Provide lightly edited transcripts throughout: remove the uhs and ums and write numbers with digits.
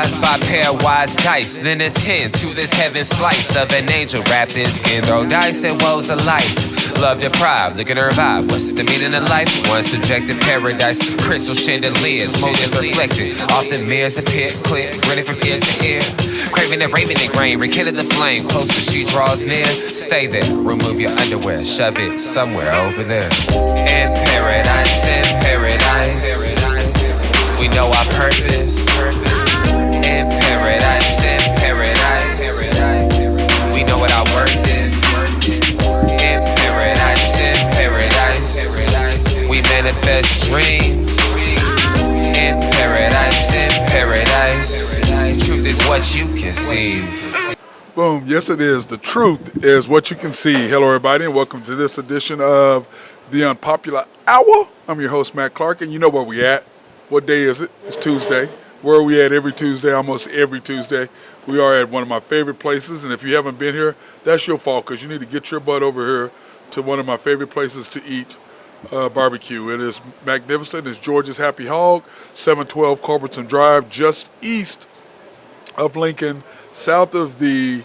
surprised by pairwise dice, then attend to this heaven slice of an angel wrapped in skin. Throw dice and woes of life. Love deprived, looking to revive. What's the meaning of life? One subjective paradise. Crystal chandeliers, motives reflected. Often mirrors appear clear, grinning from ear to ear. Craving and raving and grain, rekindle the flame. Closer she draws near. Stay there, remove your underwear, shove it somewhere over there. In paradise, we know our purpose. In paradise, we know what our worth is. In paradise, we manifest dreams. In paradise, truth is what you conceive. Boom. Yes, it is. The truth is what you can see. Hello, everybody, and welcome to this edition of the Unpopular Hour. I'm your host, Matt Clark, and you know where we at. What day is it? It's Tuesday. Where are we at every Tuesday, almost every Tuesday? We are at one of my favorite places, and if you haven't been here, that's your fault because you need to get your butt over here to one of my favorite places to eat barbecue. It is magnificent. It's George's Happy Hog, 712 Culbertson Drive, just east of Lincoln, south of the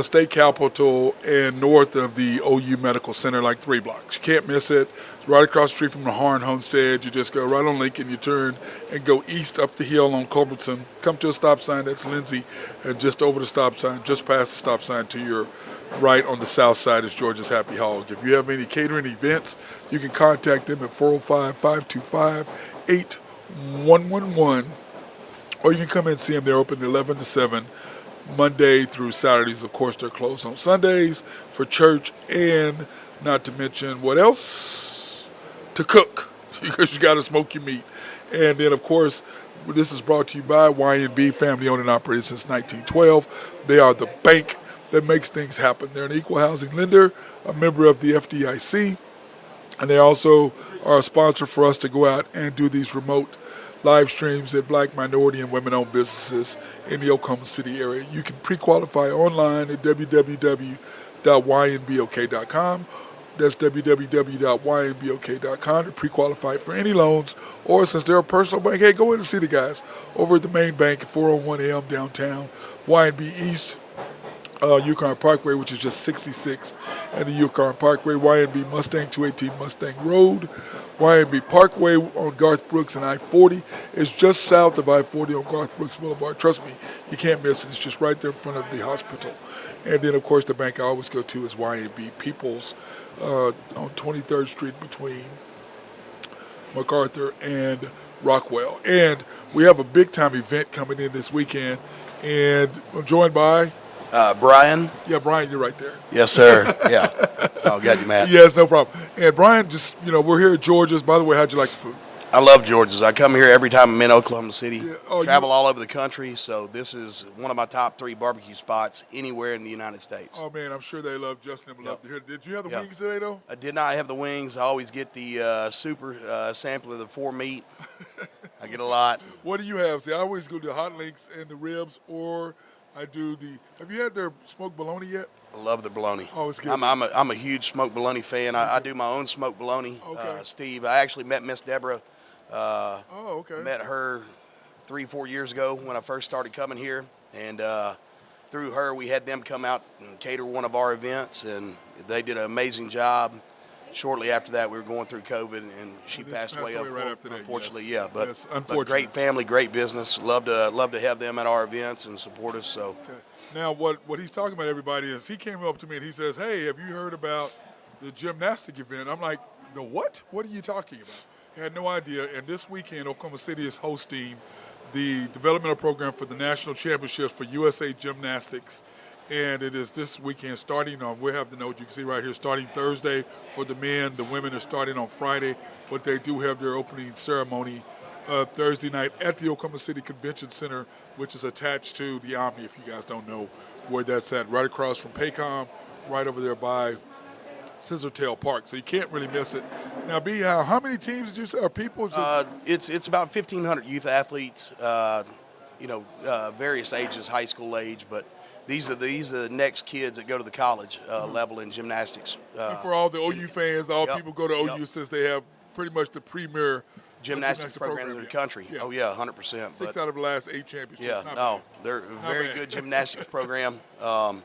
state capitol, and north of the OU Medical Center, like 3 blocks. You can't miss it. It's right across the street from the Harn Homestead. You just go right on Lincoln, you turn and go east up the hill on Culbertson. Come to a stop sign, that's Lindsay, and just over the stop sign, just past the stop sign to your right on the south side is George's Happy Hog. If you have any catering events, you can contact them at 405-525-8111, or you can come and see them. They're open 11 to 7. Monday through Saturdays. Of course, they're closed on Sundays for church, and not to mention what else? To cook, because you got to smoke your meat. And then, of course, this is brought to you by Y&B, family owned and operated since 1912. They are the bank that makes things happen. They're an equal housing lender, a member of the FDIC, and they also are a sponsor for us to go out and do these remote live streams at Black, minority, and women-owned businesses in the Oklahoma City area. You can pre-qualify online at www.ynbok.com. That's www.ynbok.com to pre-qualify for any loans, or since they're a personal bank, hey, go in and see the guys over at the main bank at 401 AM downtown, YNB East, Yukon Parkway, which is just 66th and the Yukon Parkway, YNB Mustang 218 Mustang Road, YNB Parkway on Garth Brooks and I-40. It's just south of I-40 on Garth Brooks Boulevard. Trust me, you can't miss it. It's just right there in front of the hospital. And then, of course, the bank I always go to is YNB Peoples on 23rd Street between MacArthur and Rockwell. And we have a big-time event coming in this weekend, and I'm joined by Brian? Yeah, Brian, you're right there. Yes, sir. Yeah. Oh, got you, Matt. Yes, no problem. And Brian, just, we're here at George's. By the way, how'd you like the food? I love George's. I come here every time I'm in Oklahoma City. Yeah. Travel all over the country, so this is one of my top 3 barbecue spots anywhere in the United States. Oh, man, I'm sure they love Justin. Love to hear. Did you have the wings today, though? I did not have the wings. I always get the super sample of the 4 meat. I get a lot. What do you have? See, I always go to the hot links and the ribs, or I do have you had their smoked bologna yet? I love the bologna. Oh, it's good. I'm a huge smoked bologna fan. I do my own smoked bologna. Okay. Steve, I actually met Miss Deborah. Okay. Met her 3-4 years ago when I first started coming here, and through her we had them come out and cater one of our events, and they did an amazing job. Shortly after that, we were going through COVID, and she passed away right after that. unfortunately. Yes. Yeah, but, yes, but great family, great business. Love to have them at our events and support us. So, okay. Now what he's talking about, everybody, is he came up to me and he says, "Hey, have you heard about the gymnastic event?" I'm like, "The what? What are you talking about?" I had no idea. And this weekend, Oklahoma City is hosting the developmental program for the national championships for USA Gymnastics. And it is this weekend starting on, we'll have the note you can see right here, starting Thursday for the men. The women are starting on Friday, but they do have their opening ceremony Thursday night at the Oklahoma City Convention Center, which is attached to the Omni, if you guys don't know where that's at, right across from Paycom, right over there by Scissortail Park. So you can't really miss it. Now, B, how many teams did you say, or people? It's about 1,500 youth athletes, various ages, high school age, but these are the next kids that go to the college level in gymnastics. And for all the OU fans, all Yep. people go to OU Yep. since they have pretty much the premier gymnastics programs in the country. Yeah. Oh yeah, 100%. 6 out of the last 8 championships. Yeah, Not no, bad. they're a very bad. good gymnastics program. I'm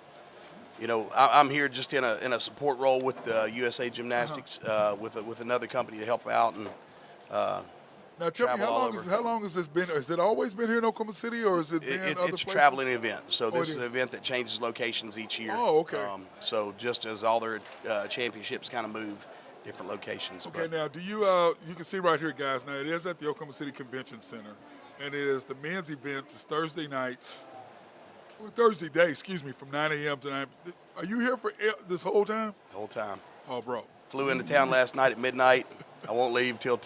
here just in a support role with USA Gymnastics with another company to help out and. Now tell me, travel all over. how long has this been? Has it always been here in Oklahoma City, or has it been other places? It's a traveling event, so this it is an is. event that changes locations each year. Oh, okay. So just as all their championships kind of move different locations. Okay, but now do you you can see right here, guys. Now it is at the Oklahoma City Convention Center, and it is the men's event. It's Thursday day, from 9 a.m. to 9. Are you here for this whole time? the whole time. Oh, bro. Flew into town last night at midnight. I won't leave till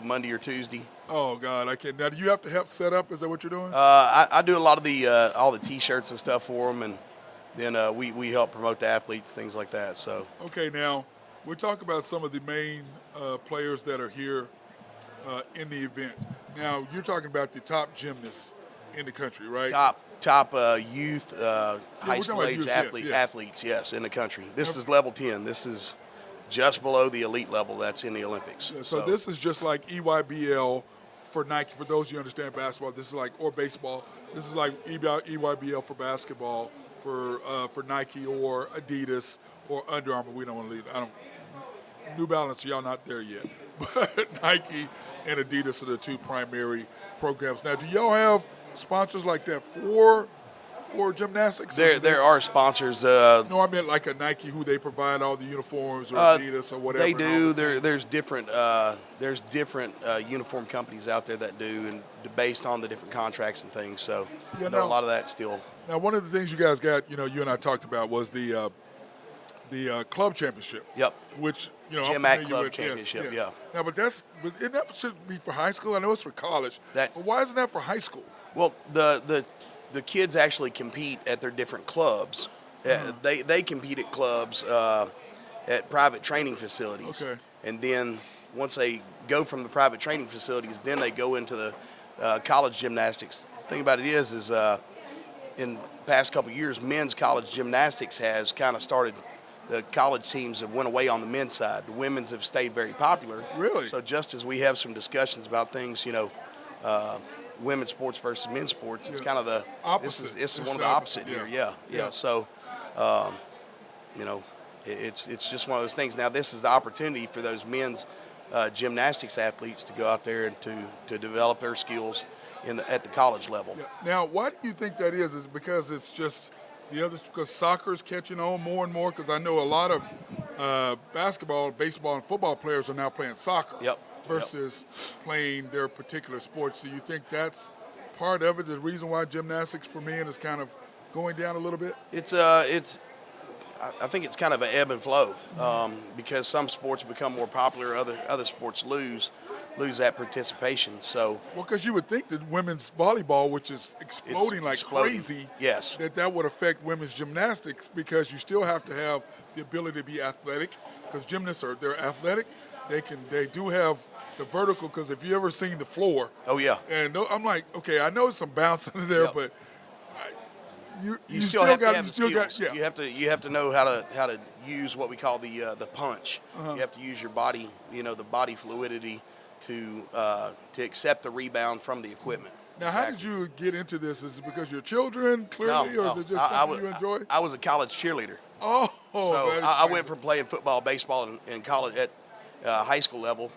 Monday or Tuesday. Oh God, I can't. Now, do you have to help set up? Is that what you're doing? I do a lot of the all the T-shirts and stuff for them, and then we help promote the athletes, things like that. So Okay, now we're talking about some of the main players that are here in the event. Now you're talking about the top gymnasts in the country, right? top youth high we're school talking age about youth, yes. athletes, yes, in the country. This is level 10. This is just below the elite level that's in the Olympics. So this is just like EYBL for Nike. For those who understand basketball, this is like, or baseball. This is like EYBL for basketball for Nike or Adidas or Under Armour. We don't want to leave. New Balance, y'all not there yet, but Nike and Adidas are the two primary programs. Now, do y'all have sponsors like that for gymnastics? There are sponsors. No, I meant like a Nike, who they provide all the uniforms, or Adidas or whatever. They do. There's different uniform companies out there that do, and based on the different contracts and things. So a lot of that still. Now, one of the things you guys got, you and I talked about was the club championship. Yep. Which Gym I'm Act familiar Club with. Championship. Yes. Yeah. Now, but it never should be for high school. I know it's for college. But why isn't that for high school? Well, the kids actually compete at their different clubs. They compete at clubs at private training facilities. Okay. And then once they go from the private training facilities, then they go into the college gymnastics. The thing about it is in the past couple of years, men's college gymnastics has kind of started. The college teams have went away on the men's side. The women's have stayed very popular. Really? So just as we have some discussions about things, women's sports versus men's sports, it's kind of the opposite. This is one of the opposite here. Yeah. So, it's just one of those things. Now, this is the opportunity for those men's gymnastics athletes to go out there and to develop their skills at the college level. Yeah. Now, why do you think that is? Is it because it's just because soccer is catching on more and more? Because I know a lot of basketball, baseball, and football players are now playing soccer. Yep. Versus playing their particular sports. Do you think that's part of it, the reason why gymnastics for men is kind of going down a little bit? I think it's kind of an ebb and flow because some sports become more popular, other sports lose that participation. So because you would think that women's volleyball, which is exploding crazy, yes, that would affect women's gymnastics, because you still have to have the ability to be athletic, because gymnasts they're athletic. They do have the vertical, because if you ever seen the floor. Oh yeah. And I'm like, okay, I know some bounce in there, yep. but you still have to have the skills. skills. You have to know how to use what we call the punch. You have to use your body, the body fluidity to accept the rebound from the equipment. Now, exactly. How did you get into this? Is it because your children, clearly, or is it just something you enjoy? I was a college cheerleader. Oh, so I went from playing football, baseball in college at high school level,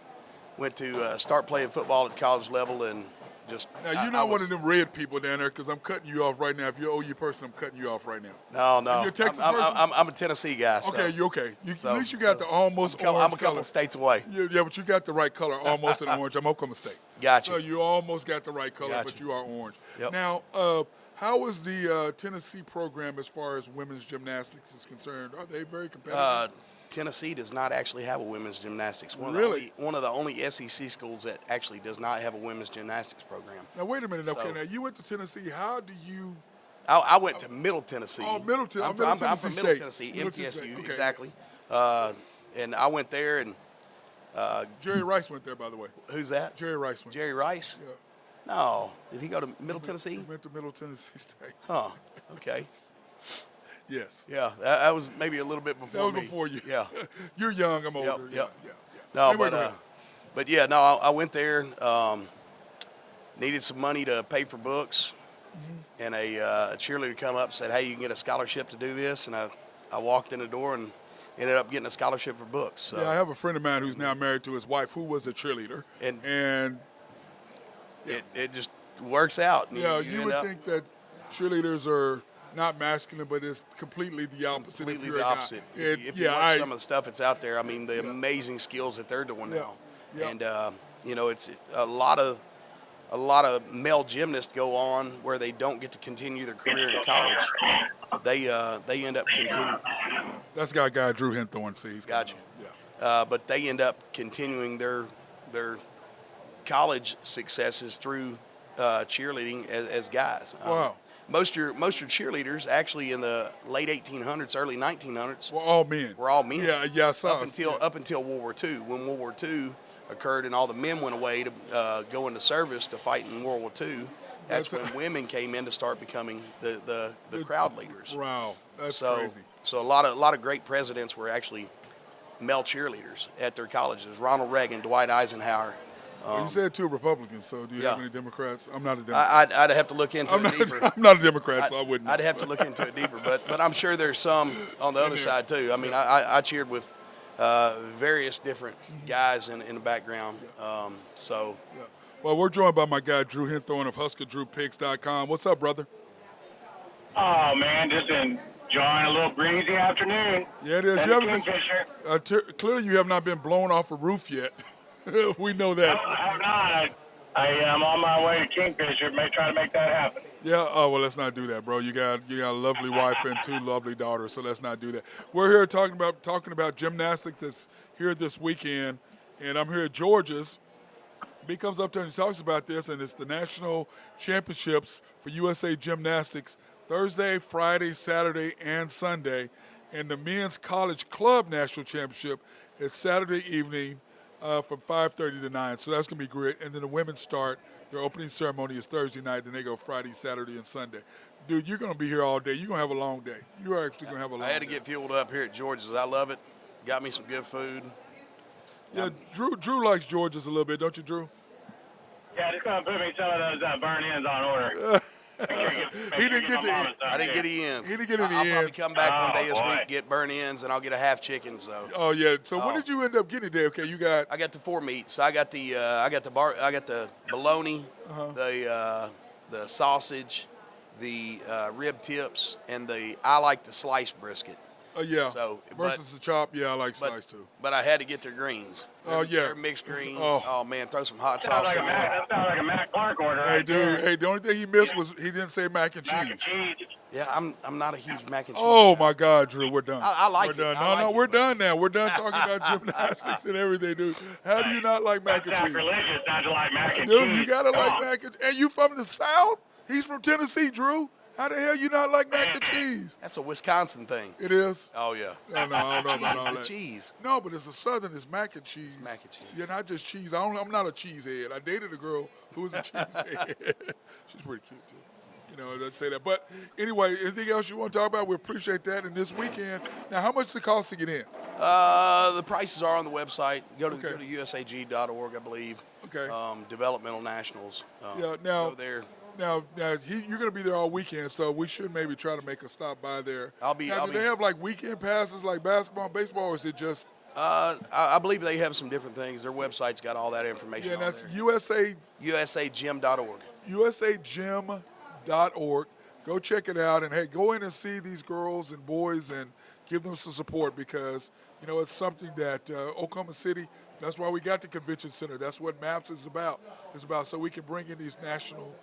went to start playing football at college level, and just. Now, you're not one of them red people down there, because I'm cutting you off right now. If you're an OU person, I'm cutting you off right now. No. You're a Texas person? I'm a Tennessee guy. So. Okay, you're okay. At least you got the almost orange I'm a couple states away. Yeah, but you got the right color, almost in orange. I'm Oklahoma State. Gotcha. So you almost got the right color, but you are orange. Yep. Now, how is the Tennessee program as far as women's gymnastics is concerned? Are they very competitive? Tennessee does not actually have a women's gymnastics. One of the only SEC schools that actually does not have a women's gymnastics program. Now, wait a minute. Okay, now you went to Tennessee. How do you? I went to Middle Tennessee. Oh, Middle Tennessee. I'm from Middle Tennessee, MTSU, okay. exactly. And I went there, and Jerry Rice went there, by the way. Who's that? Jerry Rice went. Jerry Rice? Yeah. No. Did he go to Middle Tennessee? He went to Middle Tennessee State. Huh. Okay. Yes. Yeah, that was maybe a little bit before me. That was before you. Yeah. You're young. I'm older. Yep. Yeah. No, anyway, But yeah, no, I went there. Needed some money to pay for books, and a cheerleader come up and said, "Hey, you can get a scholarship to do this." And I walked in the door and ended up getting a scholarship for books. So. Yeah, I have a friend of mine who's now married to his wife who was a cheerleader, and it just works out. You would think that cheerleaders are not masculine, but it's completely the opposite. Completely the opposite. If you watch some of the stuff that's out there, I mean, the amazing skills that they're doing now. Yeah. And it's a lot of male gymnasts go on where they don't get to continue their career in college. They end up continuing. That's got guy Drew Hinthorn. See, he's got you. Yeah. But they end up continuing their college successes through cheerleading as guys. Wow. Most of your cheerleaders actually in the late 1800s, early 1900s. Were all men. Yeah, I saw. Up until World War II. When World War II occurred and all the men went away to go into service to fight in World War II, that's when women came in to start becoming the crowd leaders. Wow, that's crazy. So a lot of great presidents were actually male cheerleaders at their colleges. Ronald Reagan, Dwight Eisenhower. You said two Republicans, so do you have any Democrats? I'm not a Democrat. I'd have to look into it deeper. I'm not a Democrat, so I wouldn't. I'd have to look into it deeper, but I'm sure there's some on the other side too. I mean, I cheered with various different guys in the background. So. Yeah. Well, we're joined by my guy Drew Hinthorn of HuskerDrewPicks.com. What's up, brother? Oh man, just enjoying a little breezy afternoon. Yeah, it is. You haven't been, clearly, you have not been blown off a roof yet. We know that. No, I have not. I am on my way to Kingfisher. May try to make that happen. Yeah. Oh well, let's not do that, bro. You got a lovely wife and two lovely daughters, so let's not do that. We're here talking about gymnastics that's here this weekend, and I'm here at George's. He comes up there and talks about this, and it's the national championships for USA Gymnastics Thursday, Friday, Saturday, and Sunday, and the men's college club national championship is Saturday evening. From 5:30 to 9, so that's going to be great. And then the women start, their opening ceremony is Thursday night, then they go Friday, Saturday, and Sunday. Dude, you're going to be here all day. You're going to have a long day. You're actually going to have a long day. I had to get fueled up here at George's. I love it. Got me some good food. Yeah, Drew likes George's a little bit, don't you, Drew? Yeah, just going to put me some of those burn-ins on order. He didn't get I didn't get the ends. He didn't get any I'll ends. probably come back one day this week, get burn ends, and I'll get a half chicken. So. Oh yeah. So when did you end up getting it there? Okay, you got. I got the 4 meats. I got the bologna, the sausage, the rib tips, and I like the sliced brisket. Oh yeah. So versus the chop, yeah, I like sliced too. But I had to get their greens. They're mixed greens. Oh man, throw some hot sauce in there. That sounds like a Matt Clark order. Hey dude, the only thing he missed was he didn't say mac and cheese. Mac and cheese. Yeah, I'm not a huge mac and cheese. Oh my God, Drew, we're done. I like it. We're done. We're done now. We're done talking about gymnastics and everything, dude. How do you not like mac and cheese? Sacrilegious not to like mac and Dude, cheese. you gotta like mac and you from the South? He's from Tennessee, Drew. How the hell you not like mac and cheese? That's a Wisconsin thing. It is? Oh yeah. No, I don't know about all the that. cheese. No, but it's a Southern. It's mac and cheese. It's mac and cheese. Yeah, not just cheese. I'm not a cheese head. I dated a girl who was a cheese head. She's pretty cute too. You know, let's say that. But anyway, anything else you want to talk about? We appreciate that. And this weekend, now, how much does it cost to get in? The prices are on the website. Go to usag.org, I believe. Okay. Developmental Nationals. Yeah. Now, go there. Now you're going to be there all weekend, so we should maybe try to make a stop by there. Do they have like weekend passes like basketball and baseball, or is it just? I believe they have some different things. Their website's got all that information. Yeah, and that's there. usagym.org. usagym.org. Go check it out, and hey, go in and see these girls and boys and give them some support because it's something that Oklahoma City. That's why we got the convention center. That's what MAPS is about. It's about so we can bring in these national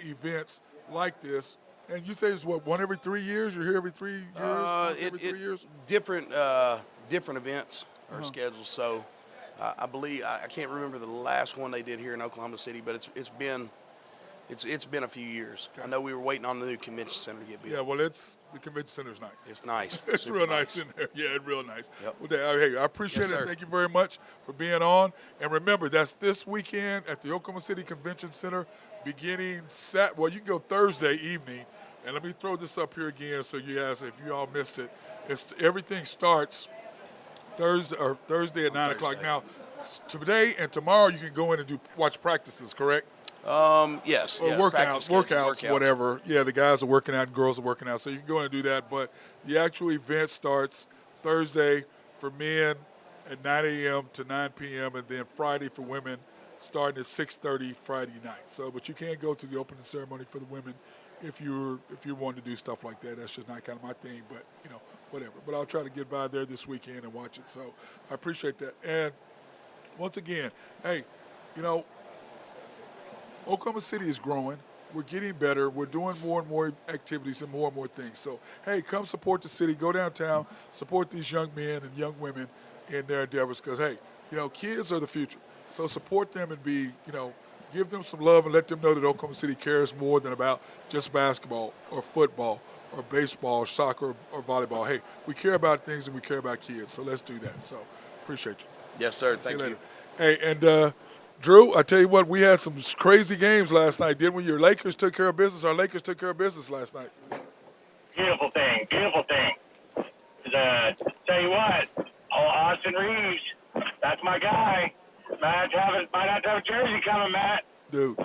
events like this. And you say it's one every 3 years? You're here every 3 years? Every 3 years? Different events are scheduled. So I believe I can't remember the last one they did here in Oklahoma City, but it's been a few years. Okay. I know we were waiting on the new convention center to get built. Yeah, well, the convention center's nice. It's nice. It's real nice in there. Yeah, it's real nice. Yep. Well, hey, I appreciate it. Thank you very much for being on. And remember, that's this weekend at the Oklahoma City Convention Center beginning you can go Thursday evening. And let me throw this up here again so you guys, if you all missed it, everything starts Thursday at 9 o'clock. Now, today and tomorrow you can go in and watch practices, correct? Yes. Or Yeah, workouts, workouts, whatever. Yeah, the guys are working out, girls are working out, so you can go in and do that. But the actual event starts Thursday for men at 9 a.m. to 9 p.m. and then Friday for women starting at 6:30 Friday night. So, but you can't go to the opening ceremony for the women if you're wanting to do stuff like that. That's just not kind of my thing, but whatever. But I'll try to get by there this weekend and watch it. So I appreciate that. And once again, hey, you know, Oklahoma City is growing. We're getting better. We're doing more and more activities and more things. So, hey, come support the city. Go downtown, support these young men and young women in their endeavors because, hey, kids are the future. So support them and give them some love and let them know that Oklahoma City cares more than about just basketball or football or baseball or soccer or volleyball. Hey, we care about things and we care about kids. So let's do that. So appreciate you. Yes, sir. See you Thank later. you. Hey, and Drew, I tell you what, we had some crazy games last night, didn't we? Your Lakers took care of business. Our Lakers took care of business last night. Beautiful thing. Beautiful thing. Tell you what, Austin Reeves, that's my guy. Might have to have a jersey coming, Matt. Dude,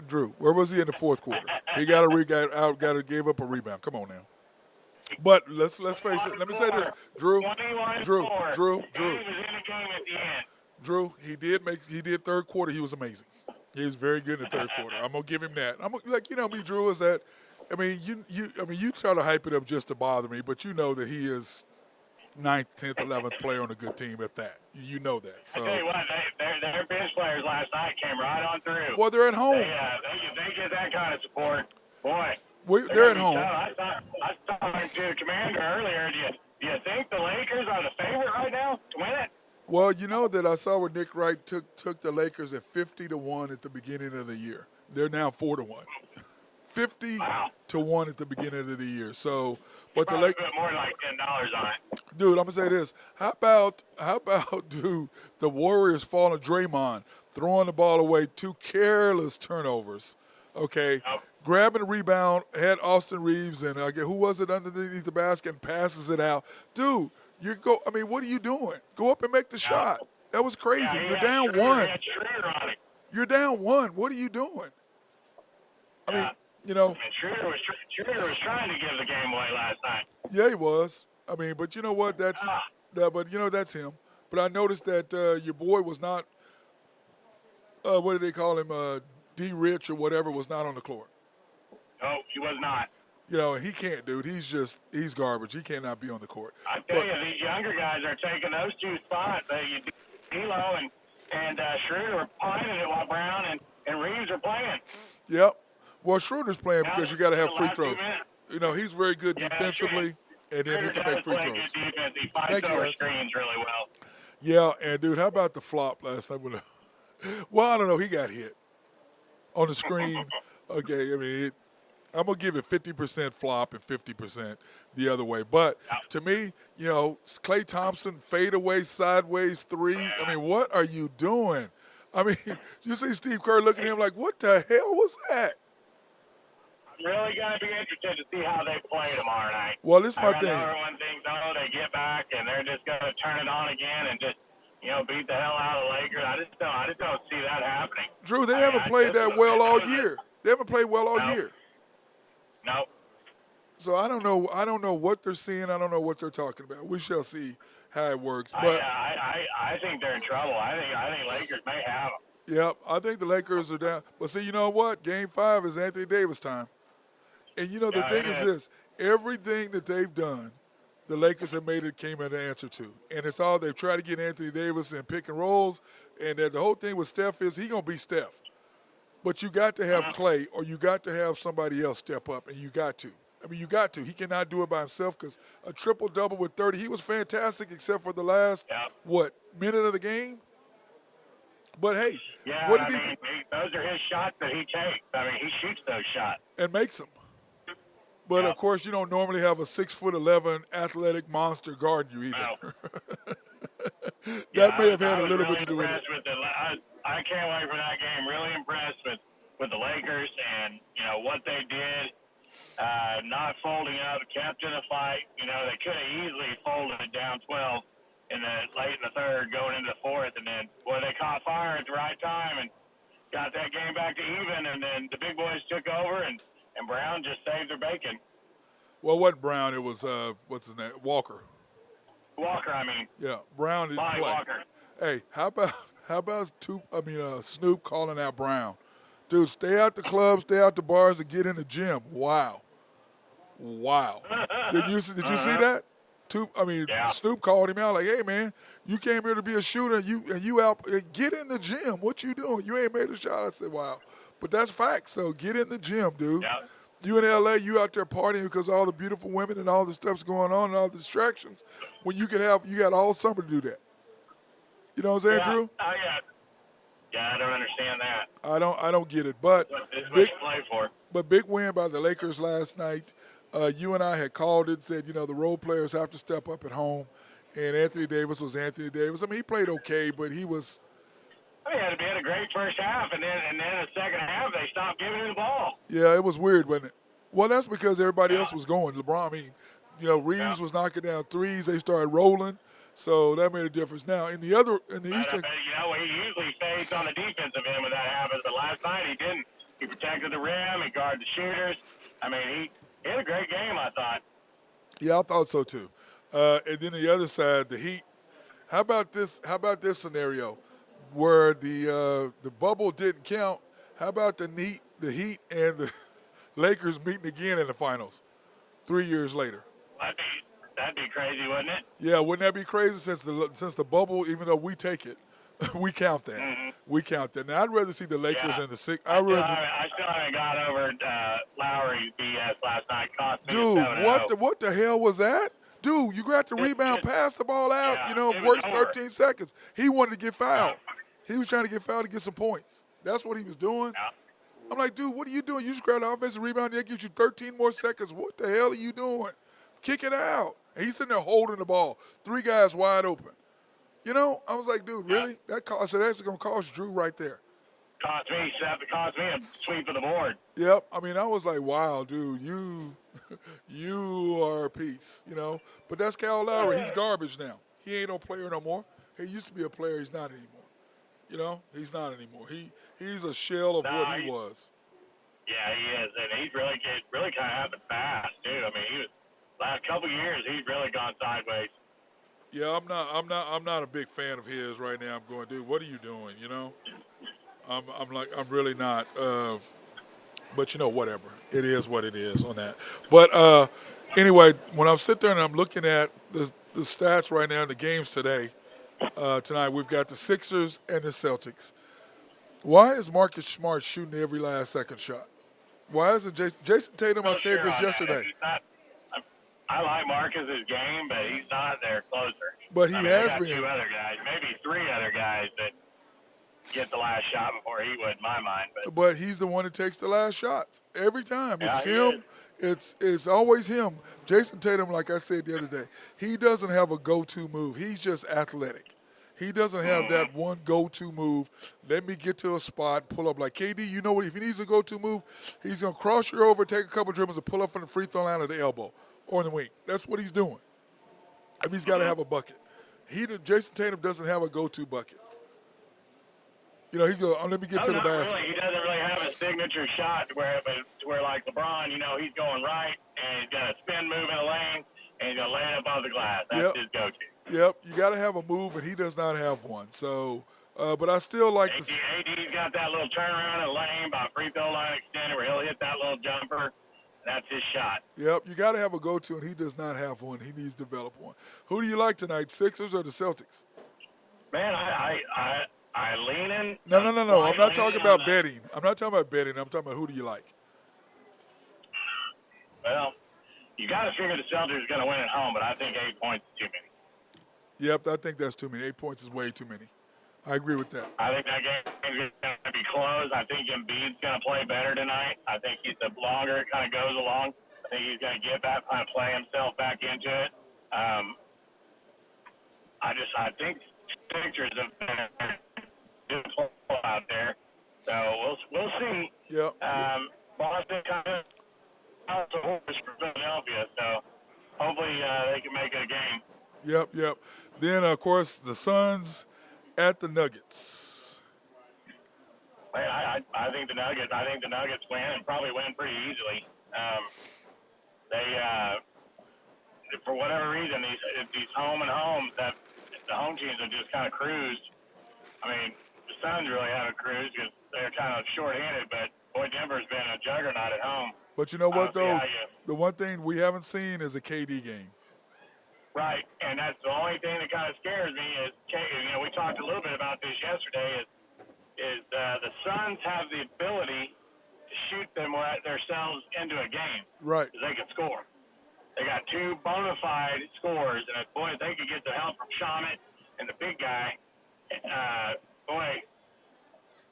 Drew, where was he in the fourth quarter? He gave up a rebound. Come on now. But let's face it. Let me say this, Drew. 21-4. Drew. He was in the game at the end. Drew, he did third quarter. He was amazing. He was very good in the third quarter. I'm gonna give him that. I'm like, me, Drew, is that. I mean, you try to hype it up just to bother me, but you know that he is 9th, 10th, 11th player on a good team at that. You know that. So. I tell you what, their bench players last night came right on through. Well, they're at home. They get that kind of support. Boy, they're at home. I was talking to the commander earlier. Do you think the Lakers are the favorite right now to win it? Well, you know that I saw where Nick Wright took the Lakers at 50-1 at the beginning of the year. They're now 4-1. 50-1 at the beginning of the year. So, but the Lakers put more like $10 on it. Dude, I'm gonna say this. How about dude, the Warriors falling Draymond, throwing the ball away, 2 careless turnovers. Okay. Nope. Grabbing a rebound, had Austin Reeves and who was it underneath the basket and passes it out. Dude, what are you doing? Go up and make the shot. That was crazy. You're down 1. You're down 1. What are you doing? I mean, And Schroeder was trying to give the game away last night. Yeah, he was. I mean, but you know what? That's him. But I noticed that your boy was not. What do they call him? D. Rich or whatever was not on the court. No, he was not. And he can't, dude. He's garbage. He cannot be on the court. I tell you, these younger guys are taking those 2 spots. D'Lo and Schroeder are pining it while Brown and Reeves are playing. Yep. Well, Schroeder's playing because you got to have free throws. He's very good defensively, and then he can make free throws. He fights over screens really well. Yeah, and dude, how about the flop last night? Well, I don't know. He got hit on the screen. Okay, I mean, I'm going to give it 50% flop and 50% the other way. But to me, Klay Thompson, fadeaway, sideways 3. I mean, what are you doing? I mean, you see Steve Kerr looking at him like, what the hell was that? I'm really going to be interested to see how they play tomorrow night. Well, this is my thing. Everyone thinks, they get back and they're just going to turn it on again and just, beat the hell out of the Lakers. I just don't see that happening. Drew, they haven't played that well all year. They haven't played well all year. No. So I don't know what they're seeing. I don't know what they're talking about. We shall see how it works. But I think they're in trouble. I think Lakers may have them. Yep, I think the Lakers are down. But see, you know what? Game 5 is Anthony Davis time. And the thing is this: everything that they've done, the Lakers have came an answer to. And it's all they've tried to get Anthony Davis in pick and rolls. And the whole thing with Steph is he's gonna be Steph. But you got to have Klay, or you got to have somebody else step up, and you got to. I mean, you got to. He cannot do it by himself because a triple-double with 30, he was fantastic except for the last, minute of the game? But, hey, what did he do? Those are his shots that he takes. I mean, he shoots those shots. And makes them. But, of course, you don't normally have a 6'11" athletic monster guarding you either. No. That may have had a little bit to do with it. I can't wait for that game. Really impressed with the Lakers and, what they did. Not folding up, kept in the fight. They could have easily folded it down 12 late in the third, going into the fourth, and then they caught fire at the right time and got that game back to even, and then the big boys took over, and Brown just saved their bacon. Well, it wasn't Brown. It was what's his name? Walker. Walker, I mean. Yeah, Brown didn't Lonnie play. Walker. Hey, how about Snoop calling out Brown? Dude, stay out the clubs, stay out the bars, and get in the gym. Wow. Did you see that? Yeah. Snoop called him out like, "Hey man, you came here to be a shooter, and you out. Get in the gym. What you doing? You ain't made a shot." I said, "Wow," but that's facts. So get in the gym, dude. Yeah. You in LA, you out there partying because all the beautiful women and all the stuff's going on and all the distractions. When you got all summer to do that. You know what I'm saying, Drew? Yeah, I don't understand that. I don't get it, but This is what you play for. But big win by the Lakers last night. You and I had called it, said, the role players have to step up at home. And Anthony Davis was Anthony Davis. I mean, he played okay, but he was. He had a great first half, and then in the second half, they stopped giving him the ball. Yeah, it was weird, wasn't it? Well, that's because everybody else was going. LeBron, Reeves was knocking down threes. They started rolling, so that made a difference. Now, in the Eastern. He usually stays on the defensive end when that happens, but last night he didn't. He protected the rim. He guarded the shooters. I mean, he had a great game, I thought. Yeah, I thought so too. And then the other side, the Heat. How about this scenario where the bubble didn't count? How about the Heat and the Lakers meeting again in the finals 3 years later? That'd be crazy, wouldn't it? Yeah, wouldn't that be crazy since the bubble? Even though we take it, we count that. Mm-hmm. We count that. Now I'd rather see the Lakers and the Six. I still haven't got over Lowry's BS last night. Cost me Dude, what the hell was that? Dude, you got the rebound, pass the ball out. Works 13 seconds. He wanted to get fouled. He was trying to get fouled to get some points. That's what he was doing. Yeah. I'm like, dude, what are you doing? You just grabbed the offensive rebound. That gives you 13 more seconds. What the hell are you doing? Kick it out. And he's sitting there holding the ball. 3 guys wide open. I was like, dude, really? That's going to cost Drew right there. Cost me a sweep of the board. Yep. I mean, I was like, wow, dude, you are a piece, But that's Kyle Lowry. He's garbage now. He ain't no player no more. He used to be a player. He's not anymore. He's not anymore. He's a shell of what he was. Yeah, he is, and he's really kind of happened fast too. I mean, he was last couple of years he's really gone sideways. Yeah, I'm not a big fan of his right now. I'm going, dude, what are you doing? I'm really not. But whatever. It is what it is on that. But anyway, when I'm sitting there and I'm looking at the stats right now in the games tonight, we've got the Sixers and the Celtics. Why is Marcus Smart shooting every last second shot? Why isn't Jason Tatum? I said this yesterday. I like Marcus's game, but he's not their closer. But he has been. 2 other guys, maybe 3 other guys that get the last shot before he would, in my mind. But he's the one that takes the last shots every time. It's him. Is. It's always him. Jason Tatum, like I said the other day, he doesn't have a go-to move. He's just athletic. He doesn't have that one go-to move. Let me get to a spot, pull up. Like KD, if he needs a go-to move, he's going to cross you over, take a couple dribbles, and pull up from the free throw line or the elbow or in the wing. That's what he's doing. I mean, he's got to have a bucket. Jason Tatum doesn't have a go-to bucket. He goes, let me get to the basket. Really. He doesn't really have a signature shot to where like LeBron, he's going right, and he's got a spin move in the lane, and he's going to lay it above the glass. That's his go-to. Yep, you got to have a move, and he does not have one. So, but I still like AD's got that little turnaround in the lane by free throw line extended where he'll hit that little jumper. That's his shot. Yep, you got to have a go-to, and he does not have one. He needs to develop one. Who do you like tonight, Sixers or the Celtics? Man, I lean in. No. I'm not talking about betting. I'm not talking about betting. I'm talking about who do you like? Well, you got to figure the Celtics are going to win at home, but I think 8 points is too many. Yep, I think that's too many. 8 points is way too many. I agree with that. I think that game is going to be close. I think Embiid's going to play better tonight. I think the longer it kind of goes along, I think he's going to get back, kind of play himself back into it. I think Sixers have been out there, so we'll see. Yep. Boston kind of out the horse for Philadelphia, so hopefully they can make it a game. Yep. Then, of course, the Suns at the Nuggets. I think the Nuggets win and probably win pretty easily. They for whatever reason these home and homes that the home teams have just kind of cruised. I mean, the Suns really haven't cruised because they're kind of short-handed, but boy, Denver's been a juggernaut at home. But you know I what, don't see though? how you. The one thing we haven't seen is a KD game. Right, and that's the only thing that kind of scares me is, we talked a little bit about this yesterday, is the Suns have the ability to shoot themselves into a game. Right. Because they can score. They got two bona fide scorers, and boy, if they could get the help from Shamit and the big guy, boy,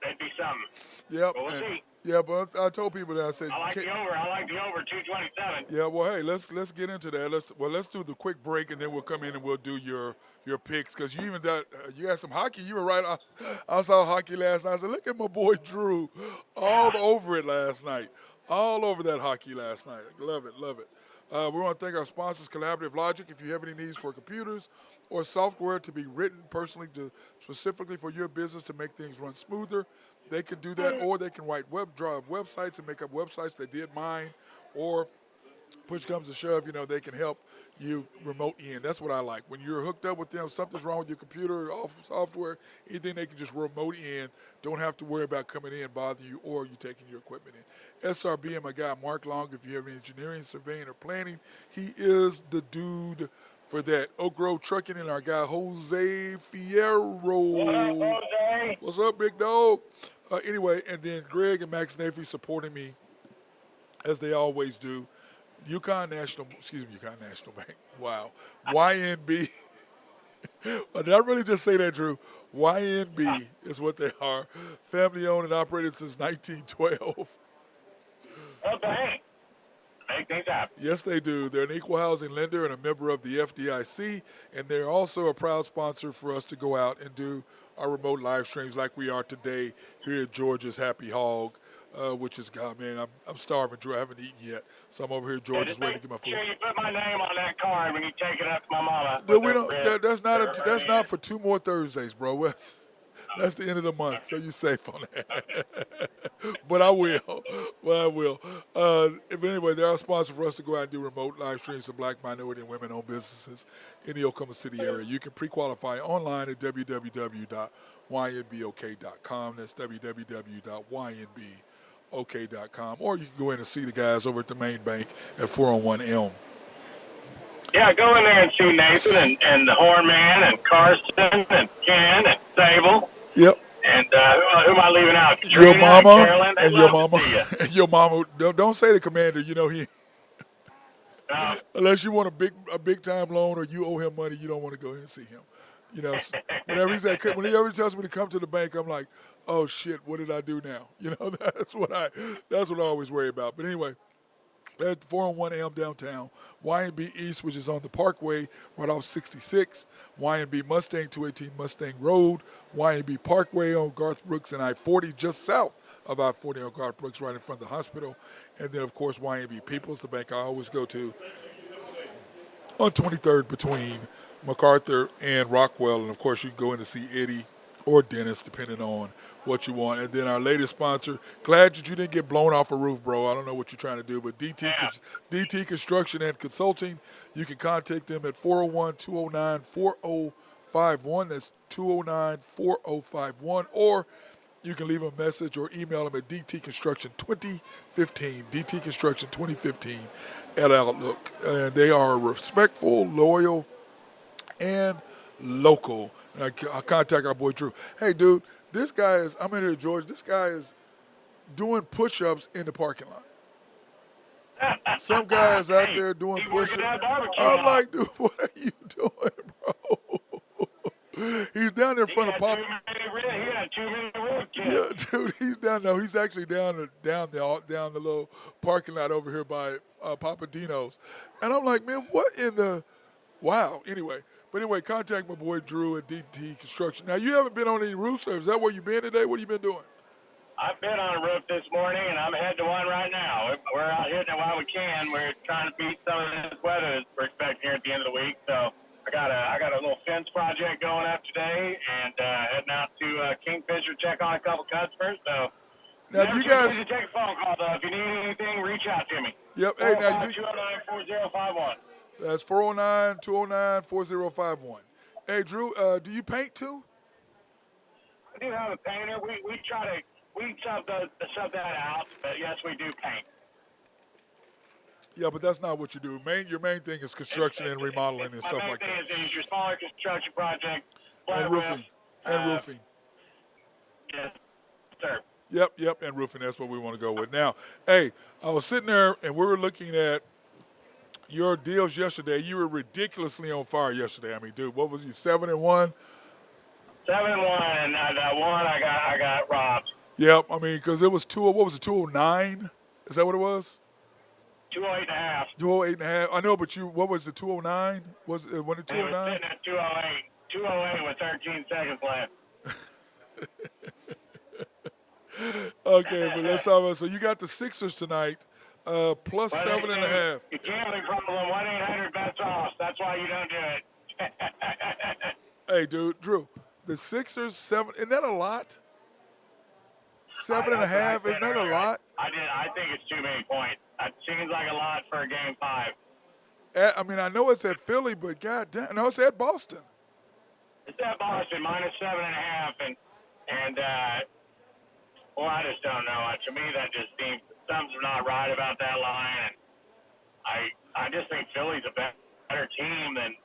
they'd be something. Yep. But we'll see. Yeah, but I told people that I said I like the over 227. Yeah, well, hey, let's get into that. Let's do the quick break, and then we'll come in and we'll do your picks, because you even got you had some hockey. You were right. I saw hockey last night. I said, look at my boy Drew, all over it last night, all over that hockey last night. Love it. We want to thank our sponsors, Collaborative Logic. If you have any needs for computers or software to be written personally specifically for your business to make things run smoother, they can do that, or they can draw up websites and make up websites. They did mine, or push comes to shove, they can help you remote in. That's what I like. When you're hooked up with them, something's wrong with your computer, software, anything, they can just remote in. Don't have to worry about coming in, bother you, or you taking your equipment in. SRB and my guy Mark Long, if you have any engineering, surveying, or planning, he is the dude for that. Oak Grove Trucking and our guy Jose Fierro. What up, Jose? What's up, big dog? Anyway, and then Greg and Max Nafy supporting me, as they always do. UConn National Bank. Wow. YNB. Did I really just say that, Drew? YNB is what they are. Family owned and operated since 1912. Well, dang. Make things happen. Yes, they do. They're an equal housing lender and a member of the FDIC, and they're also a proud sponsor for us to go out and do our remote live streams like we are today here at Georgia's Happy Hog, which is, God, man, I'm starving, Drew. I haven't eaten yet, so I'm over here at Georgia's waiting to get my food. Sure, you put my name on that card when you take it up to my mama. No, we don't. That's not for 2 more Thursdays, bro. That's the end of the month, so you're safe on that. But I will. Anyway, they're our sponsor for us to go out and do remote live streams to Black, minority, and women-owned businesses in the Oklahoma City area. You can pre-qualify online at www.ynbok.com. That's www.ynbok.com. Or you can go in and see the guys over at the main bank at 401 Elm. Yeah, go in there and see Nathan and the Horn Man and Carson and Ken and Sable. Yep. And who am I leaving out? Your mama Carolyn, and your mama and your mama. Don't say the commander. He. Unless you want a big time loan or you owe him money, you don't want to go in and see him. Whenever he tells me to come to the bank, I'm like, oh shit, what did I do now? That's what I always worry about. But anyway. At 401 Elm downtown, YNB East, which is on the Parkway right off 66, YNB Mustang 218 Mustang Road, YNB Parkway on Garth Brooks and I-40, just south of I-40 on Garth Brooks, right in front of the hospital, and then of course YNB Peoples, the bank I always go to, on 23rd between MacArthur and Rockwell, and of course you can go in to see Eddie or Dennis, depending on what you want. And then our latest sponsor, glad that you didn't get blown off a roof, bro. I don't know what you're trying to do, but DT Construction and Consulting, you can contact them at 401-209-4051. That's 209-4051. Or you can leave a message or email them at DTConstruction2015, DTConstruction2015 at Outlook. And they are respectful, loyal, and local. I contact our boy Drew. Hey, dude, I'm in here, George. This guy is doing push-ups in the parking lot. Some guys out there doing push-ups. I'm like, dude, what are you doing, bro? He's down there in front of Papa. He had too many ribs. Yeah, dude, he's down. No, he's actually down the little parking lot over here by Papa Dino's. And I'm like, man, what in the? Wow. Anyway, contact my boy Drew at DT Construction. Now, you haven't been on any roofs, or is that where you've been today? What have you been doing? I've been on a roof this morning, and I'm heading to one right now. We're out hitting it while we can. We're trying to beat some of this weather that we're expecting here at the end of the week. So I I got a little fence project going up today, and heading out to Kingfisher, check on a couple customers. So Now, do never you too busy guys? to take a phone call, though. If you need anything, reach out to me. Yep. Hey, now you 405-209-4051. That's 409-209-4051. Hey, Drew, do you paint too? I do have a painter. We try to sub that out, but yes, we do paint. Yeah, but that's not what you do. Your main thing is construction and remodeling and stuff like that. My main thing is your smaller construction project, flat And roofing. roof, And roofing. Yes, sir. Yep, and roofing. That's what we want to go with. Now, hey, I was sitting there and we were looking at your deals yesterday. You were ridiculously on fire yesterday. I mean, dude, what was you, 7-1? 7-1, and that one I got robbed. Yep, I mean, because it was 209? Is that what it was? 208.5. 208.5. I know, but what was it, 209? Was it, when it 209? It was sitting at 208. 208 with 13 seconds left. Okay, but let's talk about, so you got the Sixers tonight, plus Well, 7.5. Your gambling problem, 1-800-BETS-OFF. That's why you don't do it. Hey, dude, Drew, the Sixers, 7, isn't that a lot? 7.5, isn't that a lot? I think it's too many points. It seems like a lot for a game 5. I mean, I know it's at Philly, but goddamn, no, it's at Boston. It's at Boston, minus 7.5, and well, I just don't know. To me, that just seems something's not right about that line. And I just think Philly's a better team than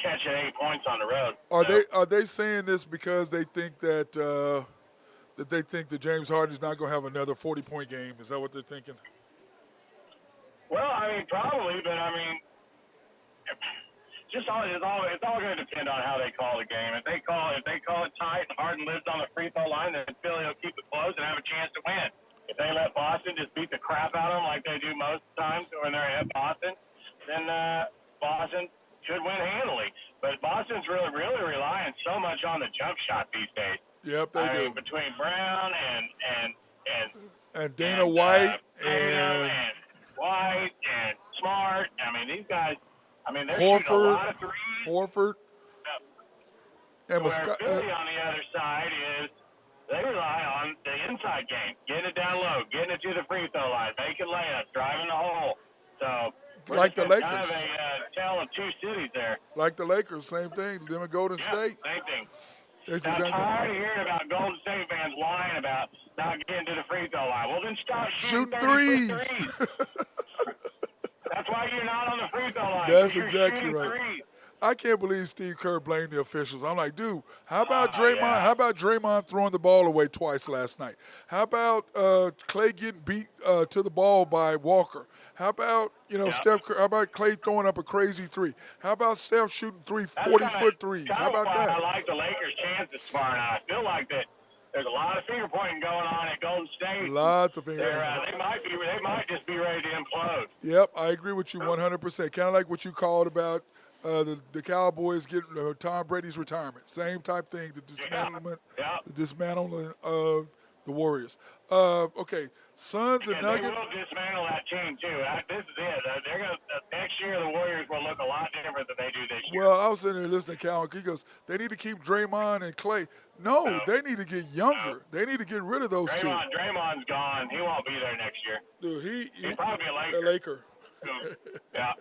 catching 8 points on the road. Are they saying this because they think that that James Harden's not going to have another 40-point game? Is that what they're thinking? Well, I mean, probably, but I mean, it's all going to depend on how they call the game. If they call it tight and Harden lives on the free throw line, then Philly will keep it close and have a chance to win. If they let Boston just beat the crap out of them like they do most of the time when they're at Boston, then Boston should win handily. But Boston's really relying so much on the jump shot these days. Yep, they do. Mean, between Brown and Dana White and White and Smart. I mean, these guys. I mean, they're Horford, shooting a lot of threes. Horford. And Where Philly on the other side is they rely on the inside game, getting it down low, getting it to the free throw line, making layups, driving the hole. So like the Lakers, kind of a tale of two cities there. Like the Lakers, same thing. Them and Golden State. Same thing. I'm tired of hearing about Golden State fans lying about not getting to the free throw line. Well, then stop shooting threes. That's why you're not on the free throw line. That's exactly right. Threes. I can't believe Steve Kerr blamed the officials. I'm like, dude, how about Draymond? Yeah. How about Draymond throwing the ball away twice last night? How about Clay getting beat to the ball by Walker? How about Steph? How about Clay throwing up a crazy three? How about Steph shooting 40-foot threes? How about that? I like the Lakers' chances tomorrow night. I feel like that there's a lot of finger pointing going on at Golden State. Lots of finger pointing. They might just be ready to implode. Yep, I agree with you 100%. Kind of like what you called about the Cowboys getting Tom Brady's retirement. Same type thing, the dismantling of the Warriors. Okay, Suns and Nuggets. They will dismantle that team too. This is it. They're gonna next year. The Warriors will look a lot different than they do this year. Well, I was sitting there listening to Cal. He goes, "They need to keep Draymond and Clay." No, they need to get younger. They need to get rid of those two. Draymond's gone. He won't be there next year. Dude, he's probably a Laker. Yeah.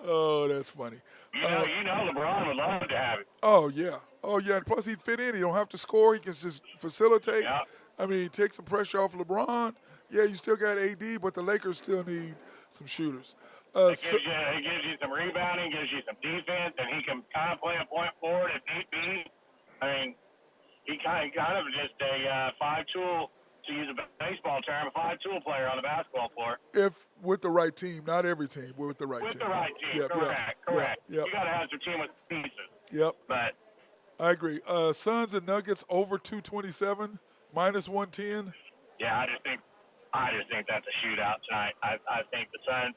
Oh, that's funny. You know, LeBron would love to have it. Oh yeah. And plus he'd fit in. He don't have to score. He can just facilitate. Yeah. I mean, take some pressure off LeBron. Yeah, you still got AD, but the Lakers still need some shooters. It gives you some rebounding, gives you some defense, and he can kind of play a point forward if need be. I mean, he kind of just a five-tool, to use a baseball term, a five-tool player on the basketball floor. If with the right team, not every team, but with the right team. With the right team, yep, correct. Yep. You got to have some team with pieces. Yep. But I agree. Suns and Nuggets over 227, minus 110. Yeah, I just think that's a shootout tonight. I think the Suns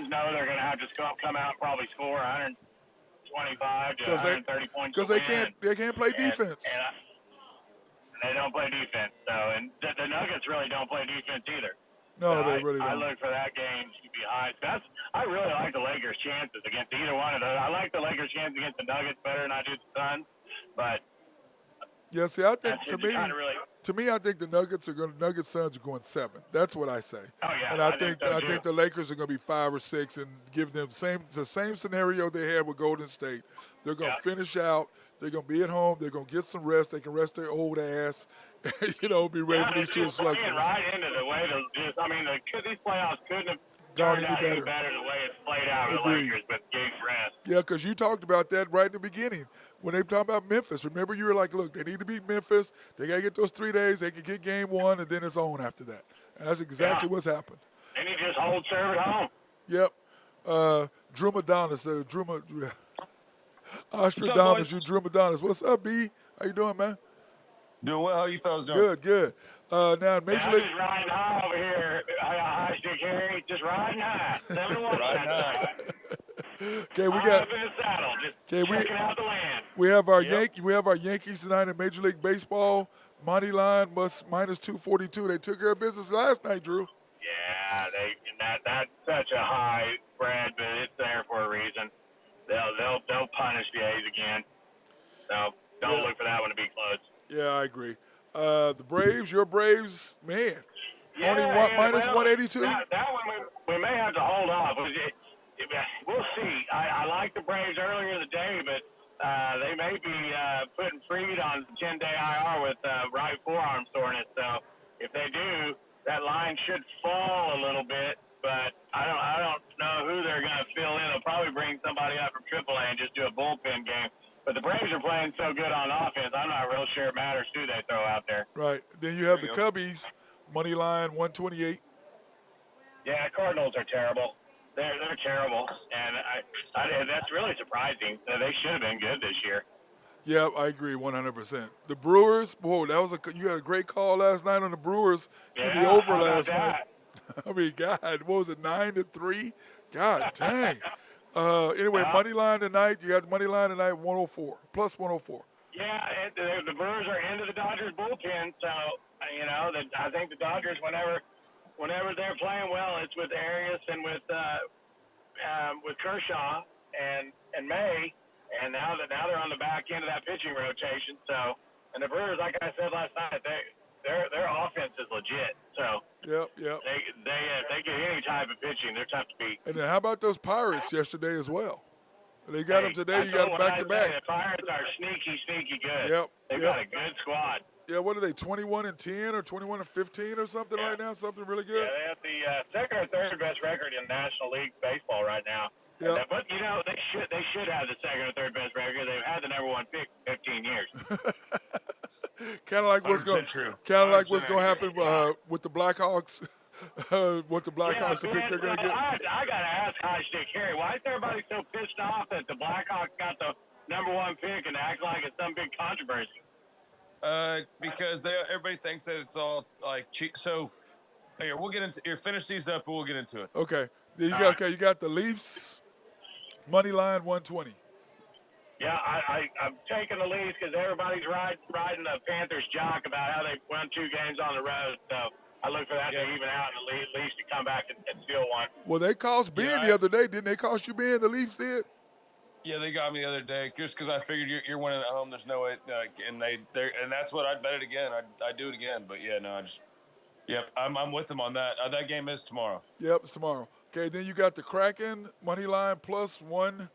know they're going to have to come out and probably score 125 to 130 points. Because they can't play defense. And they don't play defense. So, and the Nuggets really don't play defense either. No, so they really don't. I look for that game to be high. I I really like the Lakers' chances against either one of those. I like the Lakers' chances against the Nuggets better than I do the Suns, but Yeah, see, I think that's just kind of really. I think the Nuggets Suns are going 7. That's what I say. Oh yeah, And I think so too. the Lakers are going to be 5 or 6 and give them the same scenario they had with Golden State. They're going to finish out. They're going to be at home. They're going to get some rest. They can rest their old ass. Be ready for these two sluggers. Playing right into the way these playoffs couldn't have Gone turned any out better. any better the way it's played out with the Agreed. Lakers with getting rest. Yeah, because you talked about that right in the beginning when they talked about Memphis. Remember, you were like, look, they need to beat Memphis. They got to get those 3 days. They can get game 1, and then it's on after that. And that's exactly what's happened. And he just hold serve at home. Yep. Drew Adonis. Ostradamus, you Drew Adonis. What's up, B? How you doing, man? Doing well. How you fellas doing? Good. Now, Major League. Just riding high over here. High stick Harry, just riding high. 7-1 Riding high. Okay, we up got. in the saddle, just checking out the land. We have our Yankees tonight in Major League Baseball. Money line minus 242. They took care of business last night, Drew. Yeah, that's such a high spread, but it's there for a reason. They'll punish the A's again. So don't look for that one to be close. Yeah, I agree. The Braves, your Braves, man. Only minus 182. That one we may have to hold off. We'll see. I like the Braves earlier in the day, but they may be putting Freed on 10-day IR with right forearm soreness. So if they do, that line should fall a little bit. But I don't know who they're going to fill in. They'll probably bring somebody up from AAA and just do a bullpen game. But the Braves are playing so good on offense, I'm not real sure it matters who they throw out there. Right. Then you have the Cubbies, money line 128. Yeah, Cardinals are terrible. They're terrible, and that's really surprising. They should have been good this year. Yeah, I agree 100%. The Brewers, boy, you had a great call last night on the Brewers in the over last night. I mean, God, what was it, 9-3? God dang. Anyway, money line tonight. You got the money line tonight, 104, plus 104. Yeah, the Brewers are into the Dodgers bullpen, so I think the Dodgers, whenever they're playing well, it's with Arias and with Kershaw and May, and now they're on the back end of that pitching rotation. So, and the Brewers, like I said last night, their offense is legit. So. Yep. They get any type of pitching. They're tough to beat. And then how about those Pirates yesterday as well? They got them today. You got them back-to-back. The Pirates are sneaky good. Yep. They've got a good squad. Yeah, what are they, 21-10 or 21-15 or something right now? Something really good? Yeah, they have the second or third best record in National League Baseball right now. Yep. But, they should have the second or third best record. They've had the number 1 pick 15 years. Kind of like what's going to happen with the Blackhawks. What the Blackhawks pick they're going to get. I got to ask High Stick Harry, why is everybody so pissed off that the Blackhawks got the number 1 pick and act like it's some big controversy? Because everybody thinks that it's all like cheap. So here we'll get into finish these up and we'll get into it. Okay. You got the Leafs money line 120. Yeah, I'm taking the Leafs because everybody's riding the Panthers' jock about how they won 2 games on the road. So I look for that to even out and the Leafs to come back and steal one. Well, they cost Ben the other day, didn't they? Cost you Ben? The Leafs did. Yeah, they got me the other day just because I figured you're winning at home. There's no way, and that's what I'd bet it again. I'd do it again, but yeah, no, I'm with them on that. That game is tomorrow. Yep, it's tomorrow. Okay, then you got the Kraken money line plus 1.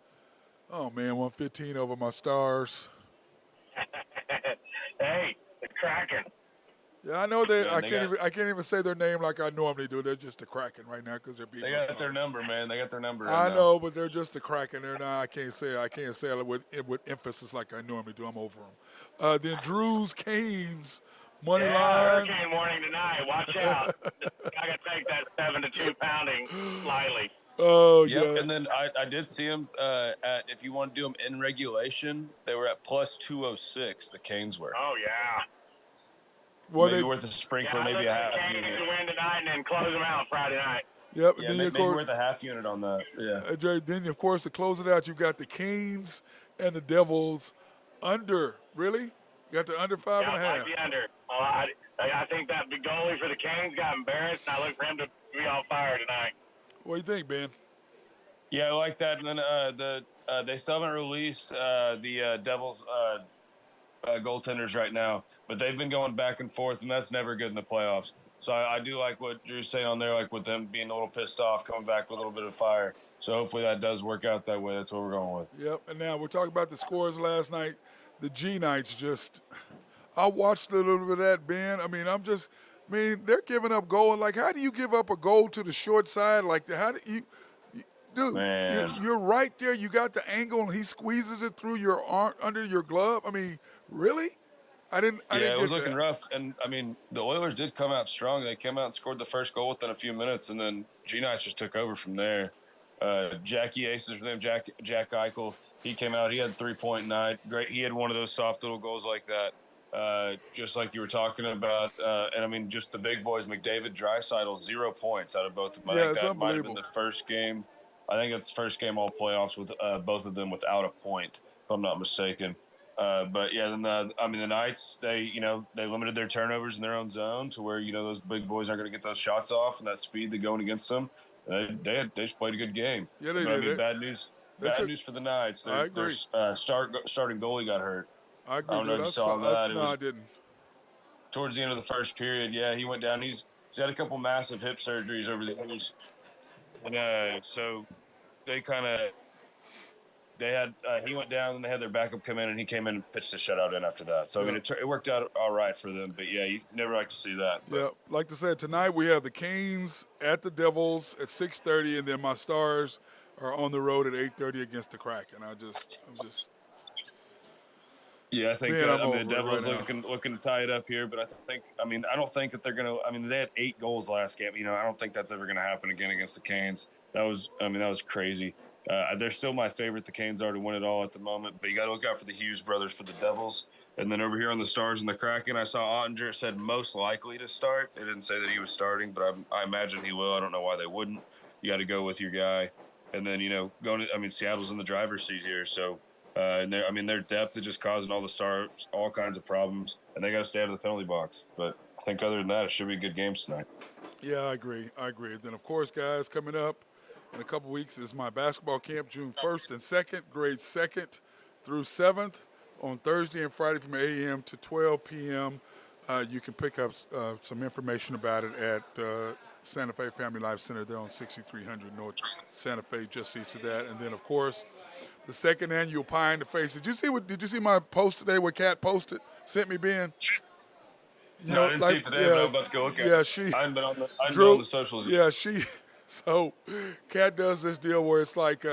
Oh man, 115 over my Stars. Hey, the Kraken. Yeah, I know that. I can't even say their name like I normally do. They're just the Kraken right now because they're beating. They got their number, man. They got their number. I know, but they're just the Kraken. They're not. I can't say it with emphasis like I normally do. I'm over them. Then Drew's Canes money line. Hurricane warning tonight. Watch out. I got to take that 7-2 pounding slightly. Oh yep. yeah. And then I did see them at, if you want to do them in regulation, they were at plus 206. The Canes were. Oh yeah. Well, maybe worth a sprinkler, maybe a half unit. To win tonight and then close them out Friday night. Yep. Yeah, then maybe worth a half unit on that. Yeah. Then of course to close it out, you got the Canes and the Devils under. Really? You got the under 5.5. I like the under. I think that big goalie for the Canes got embarrassed, and I look for him to be on fire tonight. What do you think, Ben? Yeah, I like that. And then they still haven't released the Devils goaltenders right now, but they've been going back and forth, and that's never good in the playoffs. So I do like what Drew's saying on there, like with them being a little pissed off, coming back with a little bit of fire. So hopefully that does work out that way. That's what we're going with. Yep. And now we're talking about the scores last night. The G Knights just. I watched a little bit of that, Ben. I mean, they're giving up goal. Like, how do you give up a goal to the short side? Like, how do dude? Man. You're right there. You got the angle, and he squeezes it through your arm, under your glove. I mean, really? I didn't It was get looking that. rough. And, I mean, the Oilers did come out strong. They came out and scored the first goal within a few minutes, and then G-Nice just took over from there. Jackie Aces for them, Jack Eichel, he came out. He had 3-point night. Great. He had one of those soft little goals like that, just like you were talking about. And, I mean, just the big boys, McDavid, Draisaitl, 0 points out of both of them. I think It's that might have been unbelievable. the first game. I think it's the first game all playoffs with both of them without a point, if I'm not mistaken. But yeah, then the Knights, they limited their turnovers in their own zone to where those big boys aren't going to get those shots off and that speed to going against them. They just played a good game. Yeah, they But did. I mean, bad news for the Knights. I Their agree. starting goalie got hurt. I I agree, don't know dude. if you saw that. No, I didn't. Towards the end of the first period. Yeah, he went down. He's had a couple massive hip surgeries over the years, and so they kind of. They had he went down and they had their backup come in and he came in and pitched a shutout in after that. So I mean it worked out all right for them. But yeah, you never like to see that. But. Yeah, like I said, tonight we have the Canes at the Devils at 6:30, and then my Stars are on the road at 8:30 against the Kraken. I'm just. Yeah, I think the Devils right looking to tie it up here, but I don't think that they're gonna. I mean, they had 8 goals last game. I don't think that's ever gonna happen again against the Canes. That was crazy. They're still my favorite. The Canes are to win it all at the moment, but you got to look out for the Hughes brothers for the Devils. And then over here on the Stars and the Kraken, I saw Ottinger said most likely to start. They didn't say that he was starting, but I imagine he will. I don't know why they wouldn't. You got to go with your guy. And then Seattle's in the driver's seat here, so. And their depth is just causing all the Stars all kinds of problems, and they got to stay out of the penalty box. But I think other than that, it should be good games tonight. Yeah, I agree. Then, of course, guys, coming up in a couple weeks is my basketball camp, June 1st and 2nd, grades 2nd through 7th, on Thursday and Friday from 8 a.m. to 12 p.m. You can pick up some information about it at Santa Fe Family Life Center. They're on 6300 North Santa Fe, just east of that. And then, of course, the second annual Pie in the Face. Did you see my post today? What Kat posted? Sent me, Ben. I didn't see it today, but I'm about to go look at it. Yeah, I haven't been on the socials. Yeah, So, Kat does this deal where it's like,